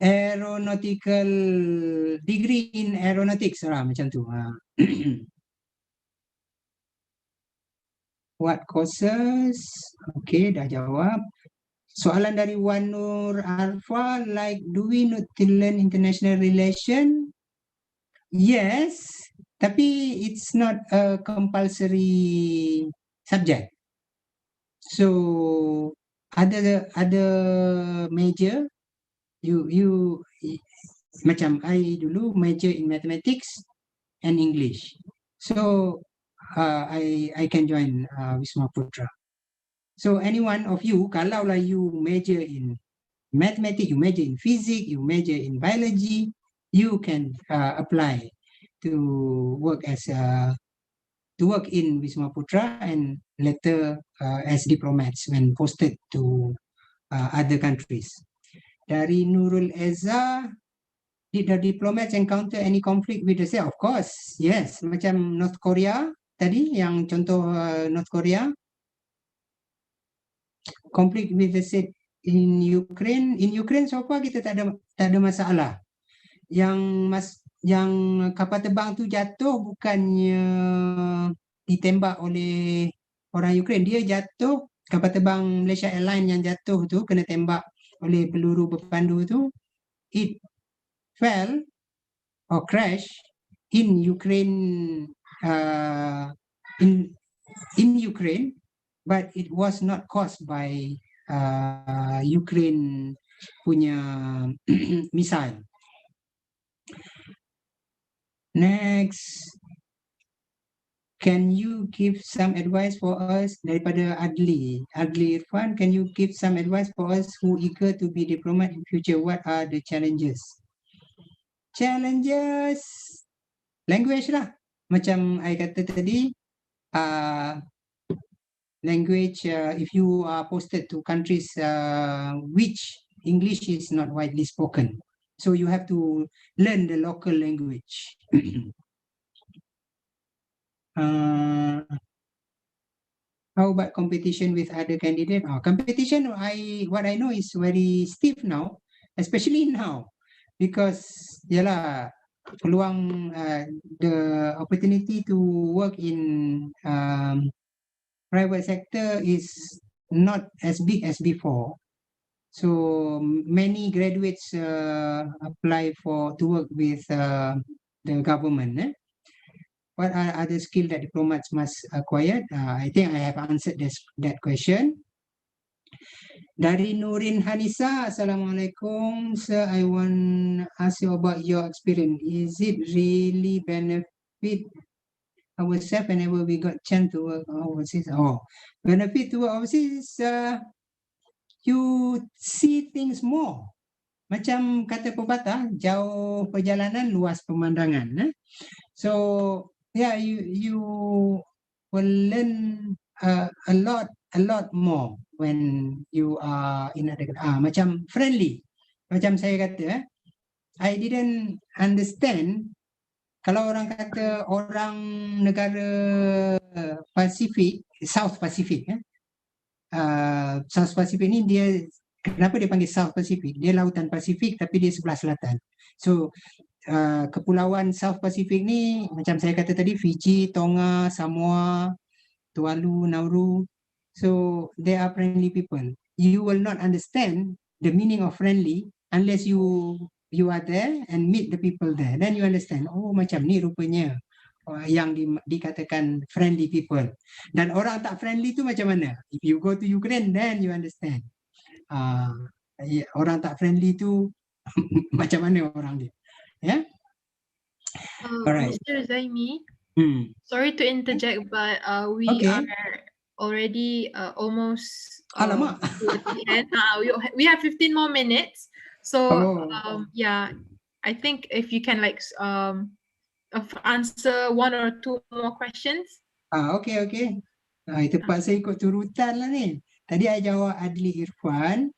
aeronautical degree in aeronautics macam tu. What courses? Okay, dah jawab. Soalan dari Wan Nur Arfa, like, do we need to learn international relation? Yes, tapi it's not a compulsory subject. So ada major, you macam I dulu major in mathematics and English. So I can join Wisma Putra. So any one of you, kalaulah you major in mathematics, you major in physics, you major in biology, you can apply to work in Wisma Putra and later as diplomats when posted to other countries. Dari Nurul Eza, did the diplomats encounter any conflict with the state? Of course, yes. Macam North Korea tadi, yang contoh North Korea, conflict with the state in Ukraine. In Ukraine so far kita tak ada masalah. Yang kapal terbang tu jatuh bukannya ditembak oleh orang Ukraine, dia jatuh, kapal terbang Malaysia Airlines yang jatuh tu kena tembak oleh peluru berpandu tu, it fell or crash in Ukraine, in Ukraine, but it was not caused by Ukraine punya missile. Next, can you give some advice for us daripada Adli Irfan, can you give some advice for us who eager to be diplomat in future? What are the challenges? Challenges language lah. Macam I kata tadi, language, if you are posted to countries which English is not widely spoken, so you have to learn the local language. How about competition with other candidates? Competition, what I know is very stiff now, especially now, because peluang, the opportunity to work in private sector is not as big as before. So many graduates apply to work with the government. What are other skills that diplomats must acquire? I think I have answered that question. Dari Nurin Hanisa, Assalamualaikum. Sir, I want to ask you about your experience. Is it really benefit ourselves whenever we got chance to work overseas? Benefit to work overseas, you see things more. Macam kata pepatah, jauh perjalanan, luas pemandangan. So yeah, you will learn a lot more when you are in other macam friendly. Macam saya kata, I didn't understand kalau orang kata orang negara Pasifik, South Pacific, South Pacific ni dia, kenapa dia panggil South Pacific? Dia lautan Pasifik tapi dia sebelah selatan. So kepulauan South Pacific ni macam saya kata tadi, Fiji, Tonga, Samoa, Tuvalu, Nauru. So they are friendly people. You will not understand the meaning of friendly unless you are there and meet the people there. Then you understand, oh macam ni rupanya yang dikatakan friendly people. Dan orang tak friendly tu macam mana? If you go to Ukraine, then you understand. Orang tak friendly tu macam mana orang dia. Yeah. Alright. Mr. Zaimi, sorry to interject, but we are already almost to the end. We have 15 more minutes. So yeah, I think if you can answer one or two more questions. Okay. Terpaksa ikut turutan lah ni. Tadi I jawab Adli Irfan.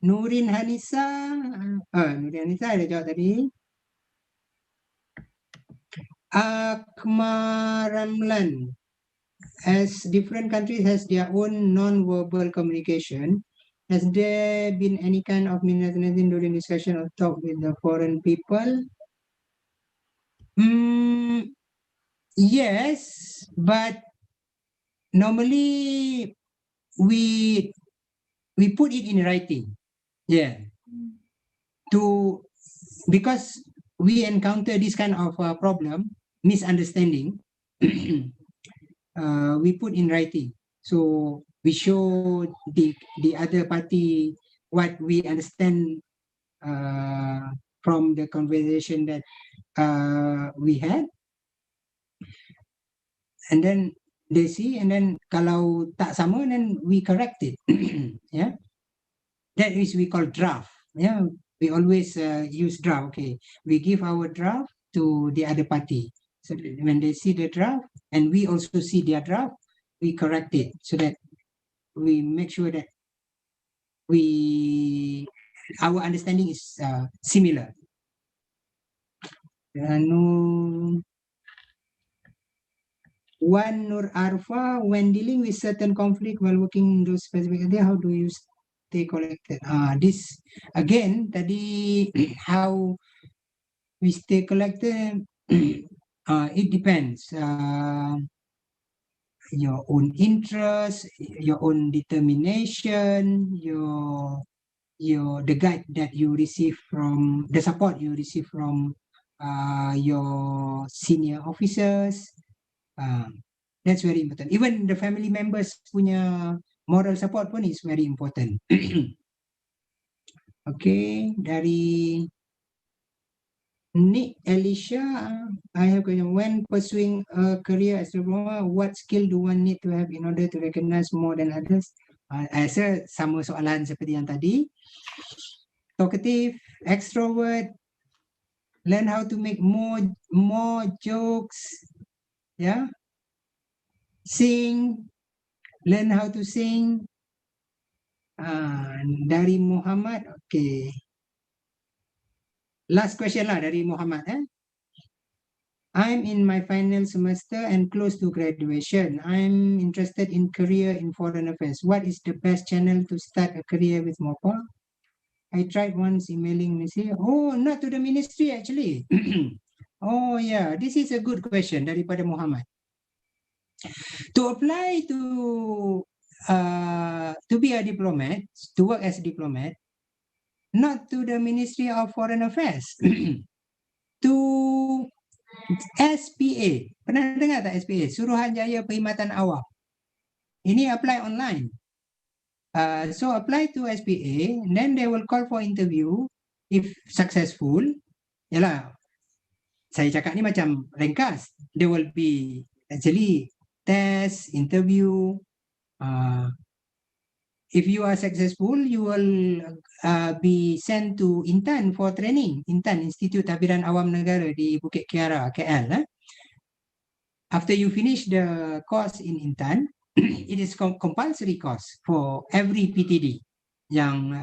Nurin Hanisa ada jawab tadi. Akmal Ramlan, as different countries has their own non-verbal communication, has there been any kind of misunderstanding during discussion or talk with the foreign people? Yes, but normally we put it in writing. Yeah. Because we encounter this kind of problem, misunderstanding, we put in writing. So we show the other party what we understand from the conversation that we had. And then they see, and then kalau tak sama, then we correct it. Yeah. That is we call draft. Yeah. We always use draft. Okay. We give our draft to the other party. So when they see the draft and we also see their draft, we correct it so that we make sure that our understanding is similar. One Nur Arfa, when dealing with certain conflict while working in those specific areas, how do you stay collected? This again, tadi how we stay collected. It depends. Your own interest, your own determination, the guide that you receive from, the support you receive from your senior officers. That's very important. Even the family members punya moral support pun is very important. Okay, dari Nick Alicia, I have a question. When pursuing a career as a diploma, what skill do one need to have in order to recognize more than others? I rasa sama soalan seperti yang tadi. Talkative, extrovert, learn how to make more jokes, yeah. Sing, learn how to sing. Dari Muhammad, okay. Last question lah dari Muhammad. I'm in my final semester and close to graduation. I'm interested in career in foreign affairs. What is the best channel to start a career with MOPA? I tried once emailing Ministry. Oh, not to the ministry actually. Oh yeah, this is a good question daripada Muhammad. To apply to be a diplomat, to work as a diplomat, not to the Ministry of Foreign Affairs, to SPA. Pernah dengar tak SPA? Suruhanjaya Perkhidmatan Awam. Ini apply online. So apply to SPA, then they will call for interview. If successful, yalah, saya cakap ni macam ringkas. There will be actually test, interview. If you are successful, you will be sent to Intan for training. Intan, Institut Tabiran Awam Negara di Bukit Kiara, KL. After you finish the course in Intan, it is compulsory course for every PTD yang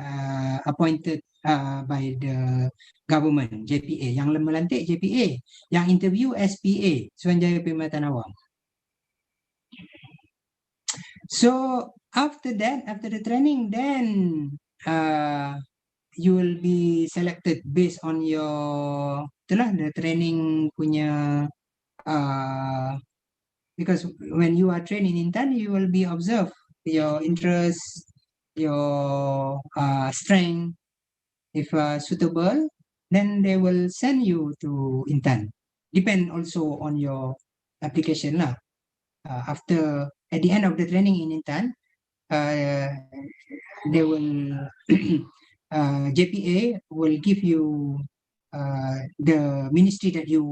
appointed by the government, JPA. Yang melantik JPA, yang interview SPA, Suruhanjaya Perkhidmatan Awam. So after that, after the training, then you will be selected based on your the training punya because when you are trained in Intan, you will be observed your interest, your strength. If suitable, then they will send you to Intan. Depend also on your application lah. After at the end of the training in Intan, they will JPA will give you the ministry that you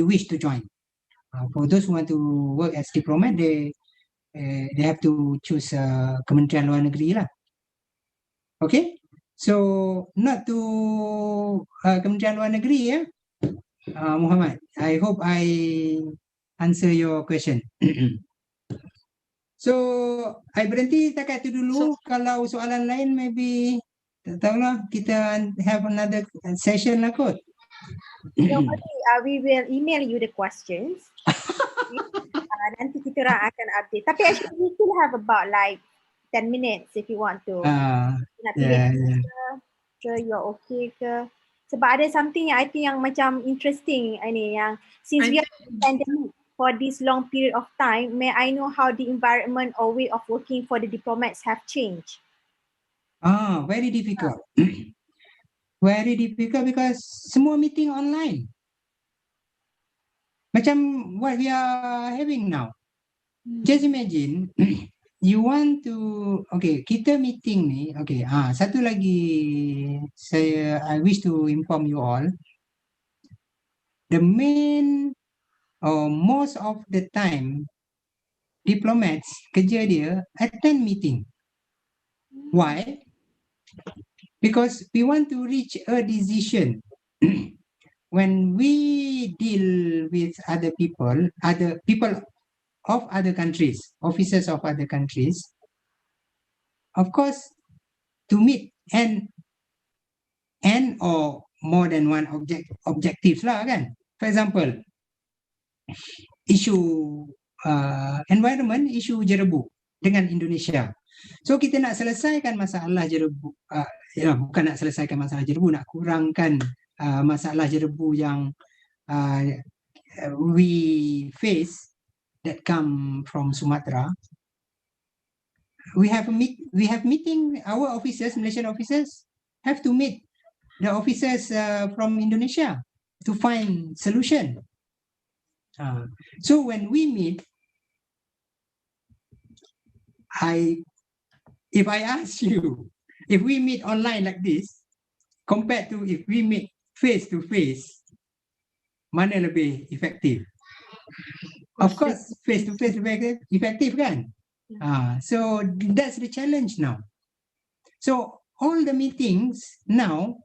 wish to join. For those who want to work as diplomat, they have to choose Kementerian Luar Negeri lah. Okay, so not to Kementerian Luar Negeri ya, Muhammad. I hope I answer your question. So I berhenti setakat itu dulu. Kalau soalan lain maybe tak tahulah, kita have another session lah kot. No, we will email you the questions. Nanti kita orang akan update. Tapi actually we still have about like 10 minutes if you want to. Nak pilih ke, you're okay ke. Sebab ada something yang I think yang macam interesting ini, yang since we are in pandemic for this long period of time, may I know how the environment or way of working for the diplomats have changed? Very difficult. Very difficult because semua meeting online. Macam what we are having now. Just imagine, you want to, okay, kita meeting ni, okay, satu lagi I wish to inform you all, the main or most of the time, diplomats kerja dia attend meeting. Why? Because we want to reach a decision. When we deal with other people of other countries, officers of other countries, of course, to meet and or more than one objectives lah kan. For example, isu environment, isu jerebu dengan Indonesia. So kita nak selesaikan masalah jerebu, bukan nak selesaikan masalah jerebu, nak kurangkan masalah jerebu yang we face that come from Sumatra. We have meeting, our officers, Malaysian officers, have to meet the officers from Indonesia to find solution. So when we meet, if I ask you, if we meet online like this, compared to if we meet face to face, mana lebih efektif? Of course, face-to-face lebih efektif kan? So that's the challenge now. So all the meetings now,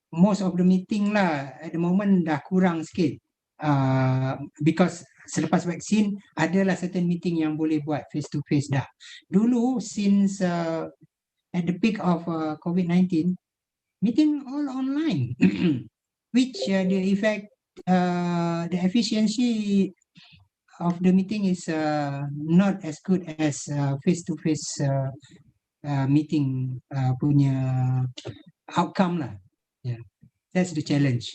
most of the meeting lah at the moment dah kurang sikit. Because selepas vaksin adalah certain meeting yang boleh buat face-to-face dah. Dulu since at the peak of COVID-19, meeting all online, which the effect, the efficiency of the meeting is not as good as face-to-face meeting punya outcome lah. Yeah, that's the challenge.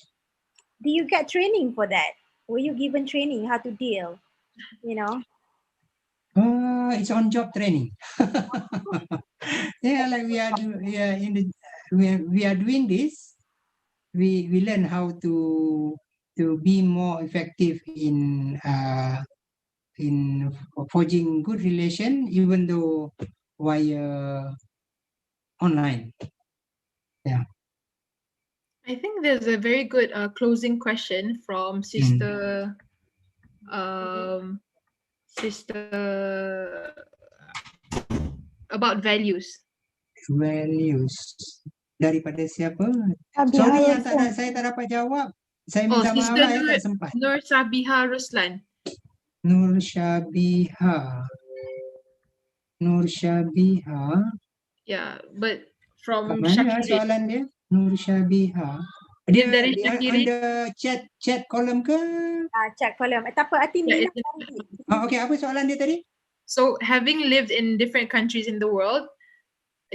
Do you get training for that? Were you given training how to deal? You know? It's on-job training. Yeah, like we are doing this. We learn how to be more effective in forging good relation, even though via online. Yeah. I think there's a very good closing question from Sister about values. Values daripada siapa? Sorry yang saya tak dapat jawab. Saya minta maaf lah, saya tak sempat. Nur Sabiha Ruslan. Nur Syabiha. Yeah, but from mana soalan dia? Nur Syabiha. Dia ada chat kolom ke? Chat kolom. Tak apa, Atin. Okay, apa soalan dia tadi? So, having lived in different countries in the world,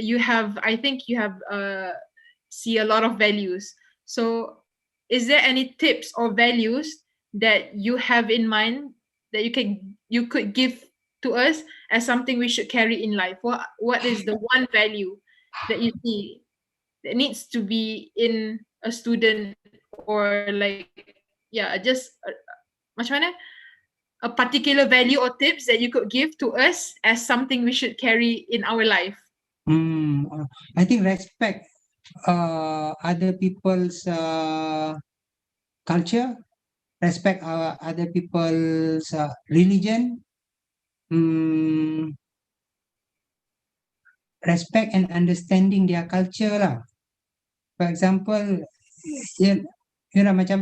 I think you have see a lot of values. So, is there any tips or values that you have in mind that you could give to us as something we should carry in life? What is the one value that you see that needs to be in a student, or just macam mana? A particular value or tips that you could give to us as something we should carry in our life? I think respect other people's culture, respect other people's religion, respect and understanding their culture lah. For example, macam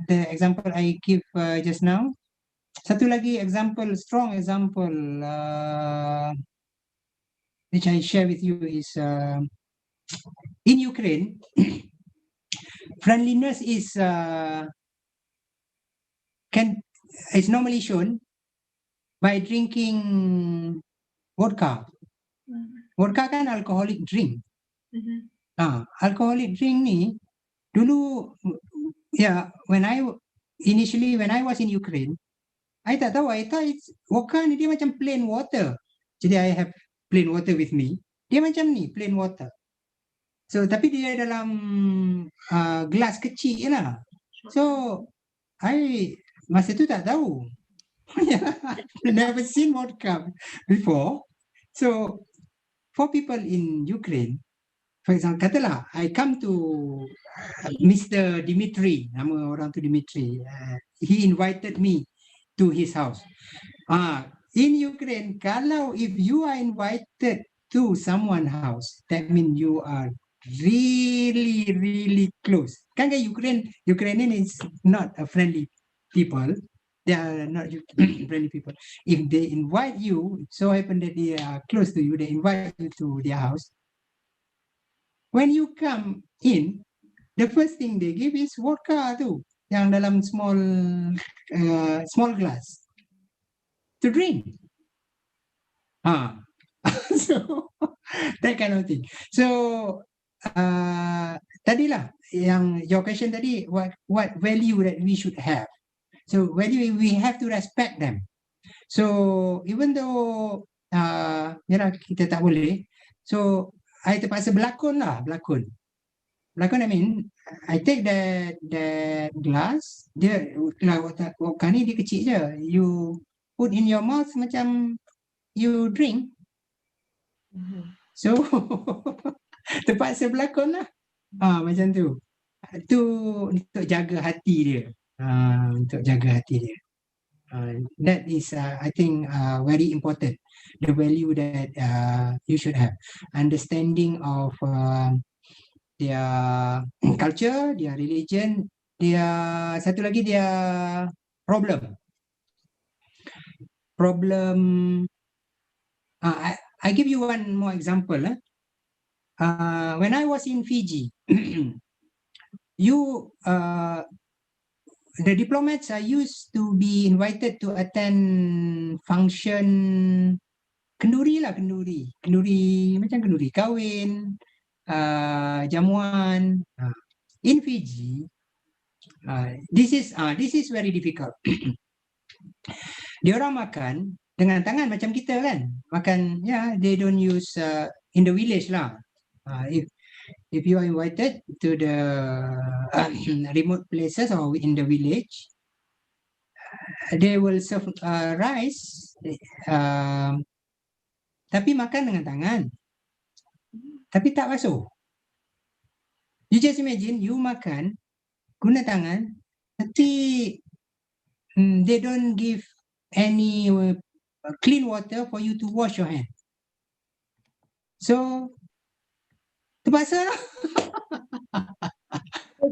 the example I give just now. Satu lagi strong example which I share with you is in Ukraine, friendliness is normally shown by drinking vodka. Vodka kan alcoholic drink. Alcoholic drink ni dulu, when I was in Ukraine, I tak tahu, I thought vodka ni dia macam plain water. Jadi I have plain water with me. Dia macam ni, plain water. So tapi dia dalam gelas kecil lah. So I masa tu tak tahu. Never seen vodka before. So for people in Ukraine, for example, katalah I come to Mr. Dimitri, nama orang tu Dimitri. He invited me to his house. In Ukraine, if you are invited to someone's house, that means you are really, really close. Kan Ukrainian is not a friendly people. They are not friendly people. If they invite you, so happen that they are close to you, they invite you to their house. When you come in, the first thing they give is vodka tu, yang dalam small glass to drink. So that kind of thing. So tadilah yang your question tadi, what value that we should have. So value, we have to respect them. So even though kita tak boleh, so I terpaksa berlakon. I mean, I take that glass, dia vodka ni dia kecil je. You put in your mouth macam you drink. So terpaksa berlakon lah. Macam tu. Itu untuk jaga hati dia. Untuk jaga hati dia. That is, I think, very important. The value that you should have. Understanding of their culture, their religion, their satu lagi dia problem. I give you one more example. When I was in Fiji, the diplomats are used to be invited to attend function kenduri macam kenduri kahwin, jamuan. In Fiji, this is very difficult. Dia orang makan dengan tangan macam kita kan, makan, they don't use in the village lah. If you are invited to the remote places or in the village, they will serve rice, tapi makan dengan tangan, tapi tak basuh. You just imagine, you makan guna tangan, tapi they don't give any clean water for you to wash your hand. So, terpaksa lah.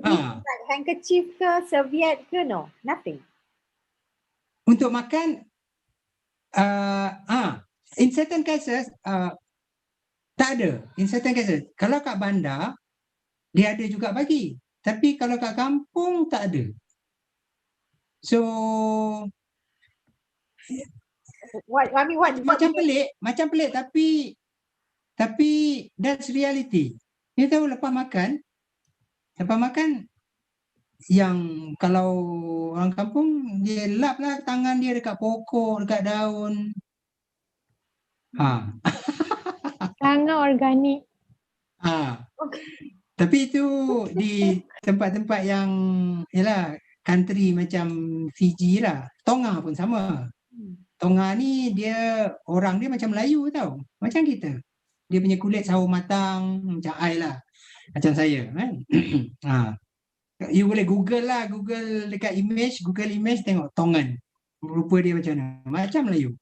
Like handkerchief ke, serviette ke, no? Nothing. Untuk makan, in certain cases, tak ada. In certain cases, kalau kat bandar, dia ada juga bagi. Tapi kalau kat kampung, tak ada. So, macam pelik, tapi that's reality. Dia tahu lepas makan, yang kalau orang kampung, dia lap lah tangan dia dekat pokok, dekat daun. Sangat organik. Tapi itu di tempat-tempat yang country macam Fiji lah. Tonga pun sama. Tonga ni orang dia macam Melayu tau. Macam kita. Dia punya kulit sawo matang, macam I lah. Macam saya kan. You boleh Google dekat Google image tengok Tongan. Rupa dia macam mana? Macam Melayu.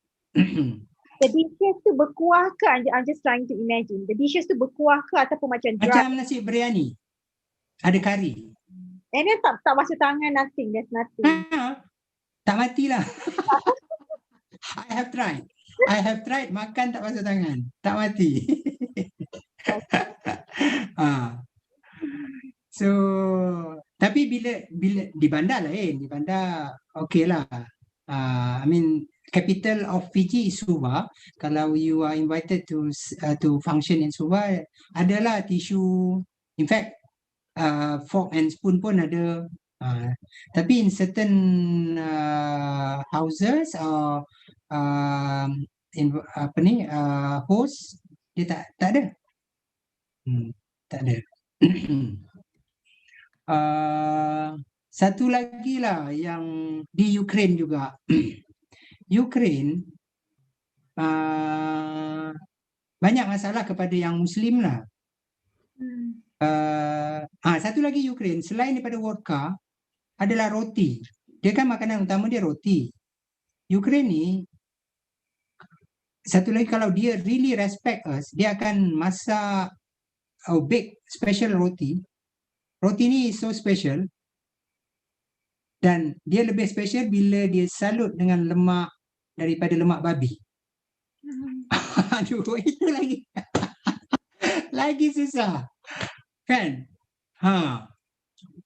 The dishes tu berkuah ke? I'm just trying to imagine. The dishes tu berkuah ke ataupun macam dry? Macam nasi biryani. Ada kari. And then tak basuh tangan, nothing. There's nothing. Tak matilah. I have tried makan tak basuh tangan. Tak mati. So, tapi bila di bandar lain, di bandar okay lah. I mean, capital of Fiji is Suva. Kalau you are invited to function in Suva, adalah tisu. In fact, fork and spoon pun ada. Tapi in certain houses or host, dia tak ada. Tak ada. Satu lagi lah yang di Ukraine juga. Ukraine banyak masalah kepada yang Muslim lah. Satu lagi Ukraine, selain daripada vodka, adalah roti. Dia kan makanan utama dia roti. Ukraine ni, satu lagi kalau dia really respect us, dia akan masak bake special roti. Roti ni so special. Dan dia lebih special bila dia salut dengan lemak daripada lemak babi. Aduh, itu lagi lagi susah. Kan?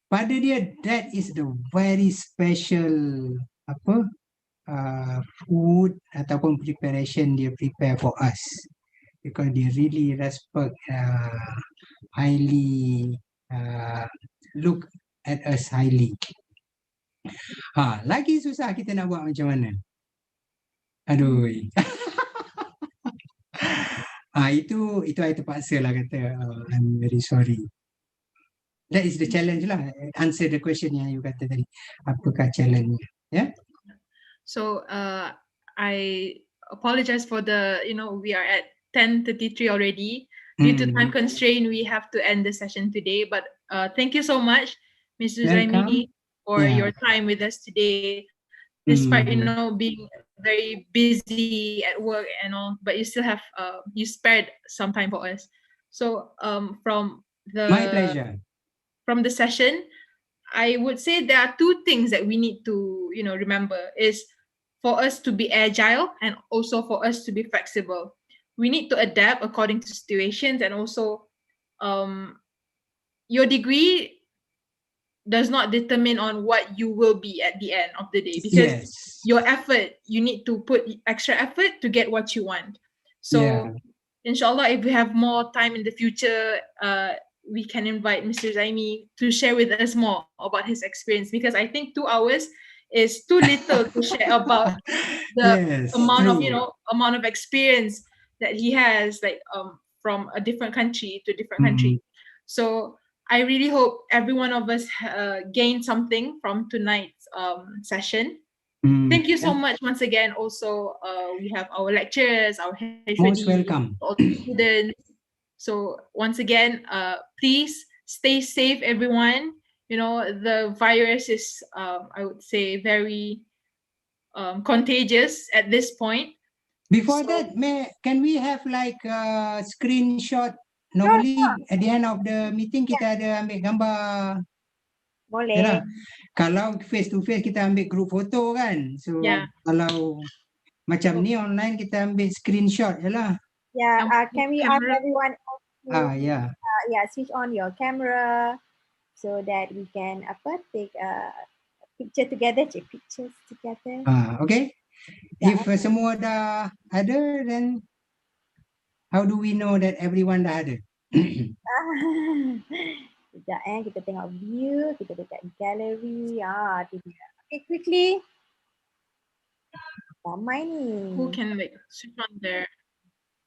Pada dia, that is the very special food ataupun preparation dia prepare for us. Because they really respect, highly, look at us highly. Lagi susah kita nak buat macam mana? Aduh. Itu I terpaksa lah kata, I'm very sorry. That is the challenge lah. Answer the question yang you kata tadi. Apakah challenge? Yeah. So I apologize for we are at 10:33 already. due to time constraint, we have to end the session today. But thank you so much, Mr. Zaimi, for your time with us today. Despite being very busy at work and all, but you still have you spared some time for us. So from My pleasure. From the session, I would say there are two things that we need to remember is for us to be agile and also for us to be flexible. We need to adapt according to situations, and also your degree does not determine on what you will be at the end of the day, because your effort, you need to put extra effort to get what you want. So inshallah, if we have more time in the future, we can invite Mr. Zaimi to share with us more about his experience, because I think 2 hours is too little to share about the amount of experience that he has, like from a different country to a different country. So I really hope every one of us gained something from tonight's session. Thank you so much once again. Also, we have our lecturers, our most welcome, all the students. So once again, please stay safe, everyone. The virus is, I would say, very contagious at this point. Before that, can we have like a screenshot? Normally at the end of the meeting kita ada ambil gambar. Boleh. Yalah. Kalau face to face kita ambil group foto kan. So kalau macam ni online kita ambil screenshot je lah. Yeah, can we ask everyone to switch on your camera so that we can take a picture together, take pictures together. Okay. If semua dah ada, then how do we know that everyone dah ada? Sekejap kita tengok view, kita dekat gallery. Tu dia. Okay, quickly. Ramai ni. Who can switch on their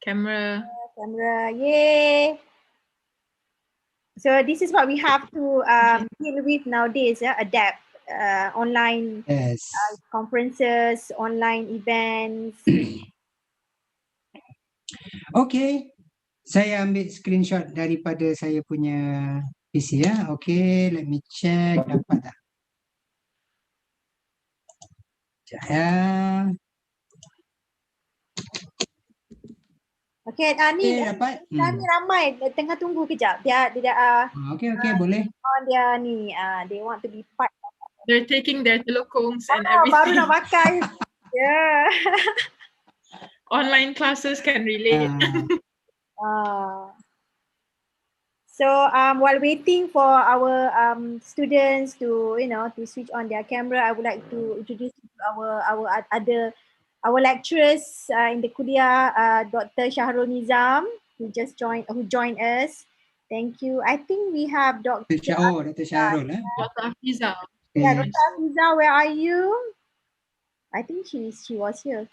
camera? Camera, yay! So this is what we have to deal with nowadays. Adapt online conferences, online events. Okay, saya ambil screenshot daripada saya punya PC ya. Okay, let me check dapat tak? Sekejap. Okay, ni dapat. Kami ramai tengah tunggu kejap. Dia okay, boleh. Dia ni they want to be part. They're taking their telecoms and everything. Baru nak pakai. Yeah. Online classes can relate. So while waiting for our students to to switch on their camera, I would like to introduce our lecturers in the kuliah, Dr. Shahrul Nizam, who joined us. Thank you. I think we have Dr. Shahrul. Dr. Afiza. Yeah, Dr. Afiza, where are you? I think she was here.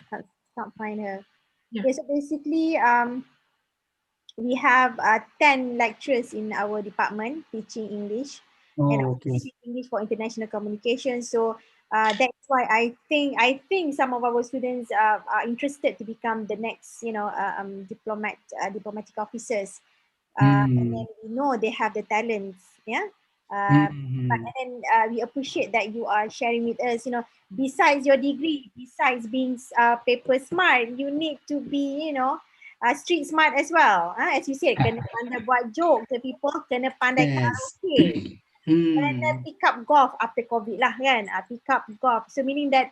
Can't find her. Yeah. Okay, so basically, we have 10 lecturers in our department teaching English teaching English for international communication. So that's why I think some of our students are interested to become the next, diplomatic officers. And then we know they have the talents, but then we appreciate that you are sharing with us. Besides your degree, besides being paper smart, you need to be, street smart as well. As you said, kena pandai buat joke to people, kena pandai karaoke. And then pick up golf after COVID lah kan. Pick up golf. So meaning that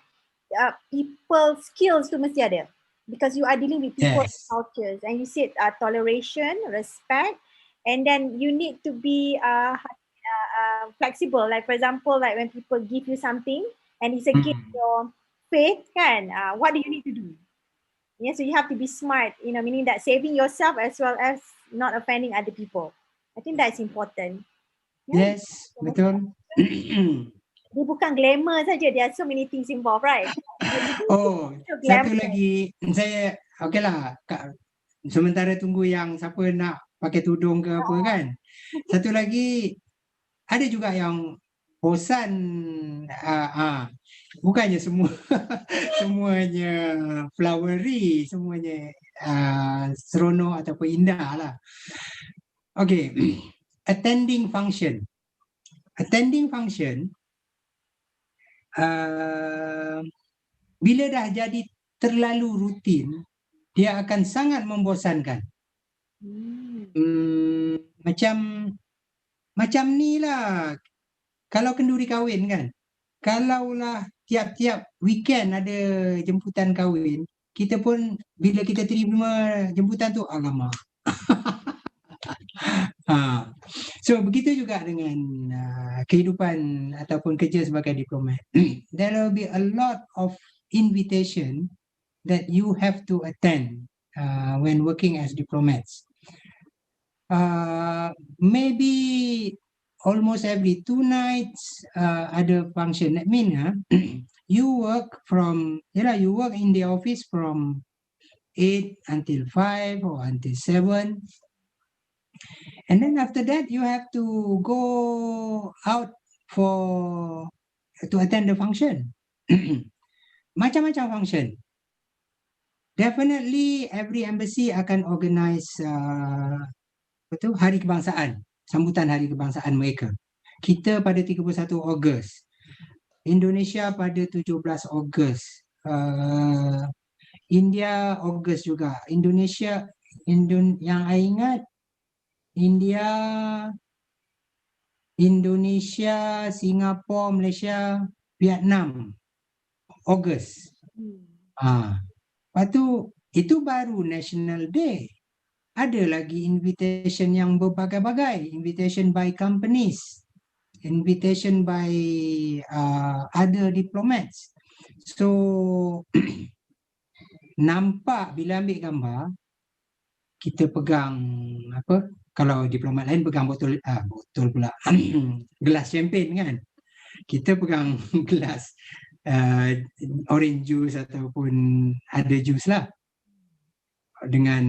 people skills tu mesti ada. Because you are dealing with people and cultures. And you said toleration, respect, and then you need to be flexible. Like for example, like when people give you something and it's against your faith kan, what do you need to do? Yeah, so you have to be smart, meaning that saving yourself as well as not offending other people. I think that's important. Yes, betul. Dia bukan glamour saja, there are so many things involved, right? Satu lagi, saya okeylah, sementara tunggu yang siapa nak pakai tudung ke apa kan. Satu lagi, ada juga yang bosan, bukannya semua semuanya flowery, semuanya seronok ataupun indah lah. Okay, attending function. Attending function, bila dah jadi terlalu rutin, dia akan sangat membosankan. Macam ni lah, kalau kenduri kahwin kan, kalaulah tiap-tiap weekend ada jemputan kahwin, kita pun bila kita terima jemputan tu, alamak. So begitu juga dengan kehidupan ataupun kerja sebagai diplomat. There will be a lot of invitation that you have to attend when working as diplomats. Maybe almost every 2 nights ada function. That means you work in the office from 8 until 5 or until 7. And then after that, you have to go out to attend the function. Macam-macam function. Definitely every embassy akan organize hari kebangsaan, sambutan hari kebangsaan mereka. Kita pada 31 Ogos, Indonesia pada 17 Ogos, India Ogos juga. Indonesia yang saya ingat, Indonesia, Singapura, Malaysia, Vietnam, Ogos. Lepas tu, itu baru National Day. Ada lagi invitation yang berbagai-bagai. Invitation by companies. Invitation by other diplomats. So, nampak bila ambil gambar, kita pegang apa? Kalau diplomat lain pegang botol pula. Gelas champagne kan. Kita pegang gelas orange juice ataupun ada juice lah. Dengan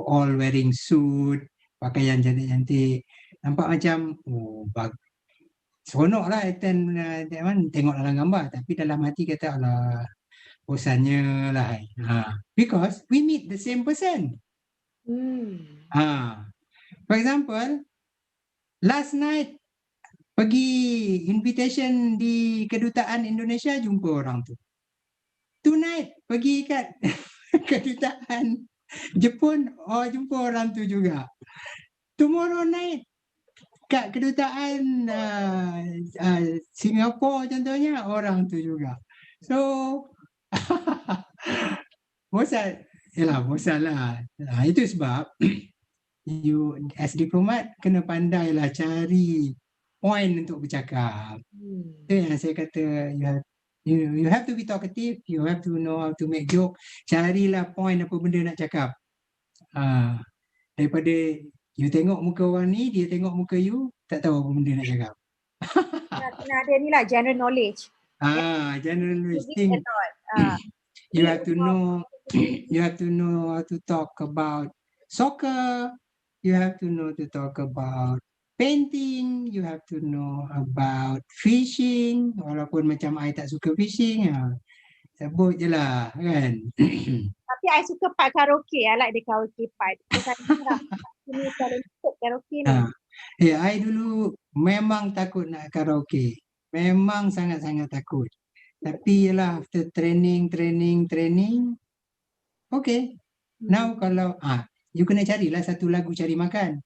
all wearing suit, pakaian cantik-cantik. Nampak macam seronok lah tengok dalam gambar. Tapi dalam hati kata, alah, bosannya lah. Because we meet the same person. For example, last night pergi invitation di kedutaan Indonesia, jumpa orang tu. Tonight pergi kat kedutaan Jepun, jumpa orang tu juga. Tomorrow night kat kedutaan Singapura contohnya, orang tu juga. So bosan lah. Itu sebab you as diplomat kena pandailah cari point untuk bercakap. Itu yang saya kata, you have to be talkative, you have to know how to make joke. Carilah point apa benda nak cakap. Daripada you tengok muka orang ni, dia tengok muka you, tak tahu apa benda nak cakap. Kena ada ni lah, general knowledge. General knowledge thing. You have to know how to talk about soccer. You have to know to talk about painting. You have to know about fishing. Walaupun macam I tak suka fishing, sebut je lah kan. Tapi I suka part karaoke. I like the karaoke part. Ini karaoke ni. I dulu memang takut nak karaoke. Memang sangat-sangat takut. Tapi yalah, after training. Okay. Now kalau you kena carilah satu lagu cari makan.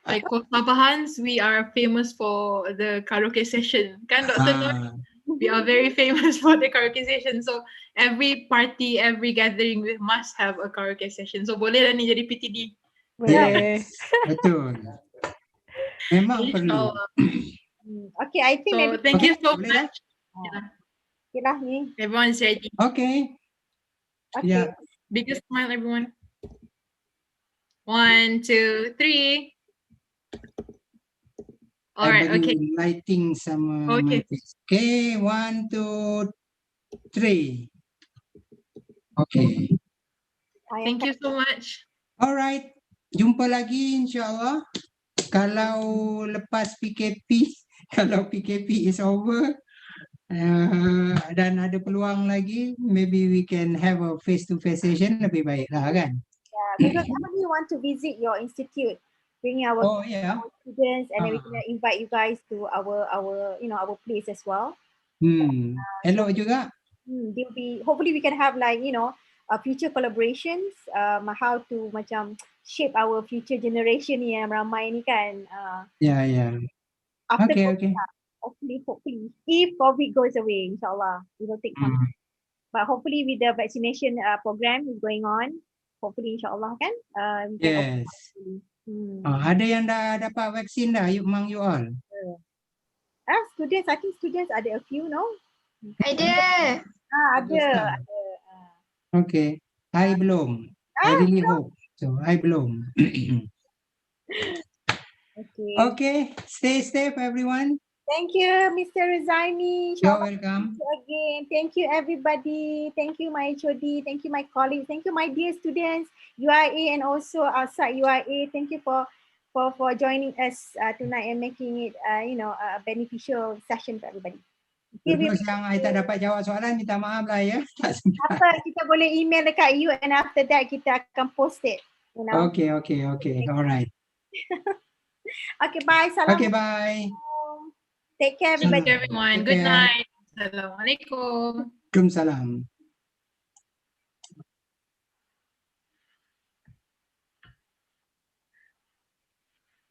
Like Kota Bahans, we are famous for the karaoke session. Kan Dr. Noor? We are very famous for the karaoke session. So every party, every gathering, we must have a karaoke session. So boleh lah ni jadi PTD. Yes, betul. Memang perlu. Okay, I think so thank you so much. Okay lah ni. Everyone is ready. Okay. Okay. Biggest smile, everyone. 1, 2, 3. All right. Okay. Lighting sama. Okay. Okay. 1, 2, 3. Okay. Thank you so much. All right. Jumpa lagi insyaAllah. Kalau lepas PKP, kalau PKP is over, Dan ada peluang lagi, maybe we can have a face-to-face session lebih baik lah kan. Yeah, we will definitely want to visit your institute, bring our, Oh yeah. our students, and then we can invite you guys to our our place as well. Elok juga. They'll be, hopefully we can have like future collaborations, how to macam shape our future generation ni yang ramai ni kan. Yeah. After Okay, COVID, okay. Hopefully, if COVID goes away, inshallah, it will take some time. But hopefully with the vaccination program is going on, hopefully inshallah kan. We can open Yes. up. Ada yang dah dapat vaksin dah, among you all? Students, I think students ada a few, no? Ada. Ada. Okay. I belum. I really hope. So, I belum. Okay. Stay safe, everyone. Thank you, Mr. Rizaimi. You're welcome. Thank you again. Thank you, everybody. Thank you, my HOD. Thank you, my colleagues. Thank you, my dear students, UIA and also outside UIA. Thank you for joining us tonight and making it, a beneficial session for everybody. Terus yang I tak dapat jawab soalan, minta maaf lah ya. Tak sempat. Apa, kita boleh email dekat you and after that kita akan post it. Okay. Alright. Okay, bye. Salam. Okay, bye. Take care, everybody. Thank you, everyone. Take Good care. night. Assalamualaikum. Waalaikumsalam.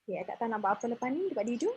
Okay, I tak tahu nak buat apa lepas ni dekat dia tu.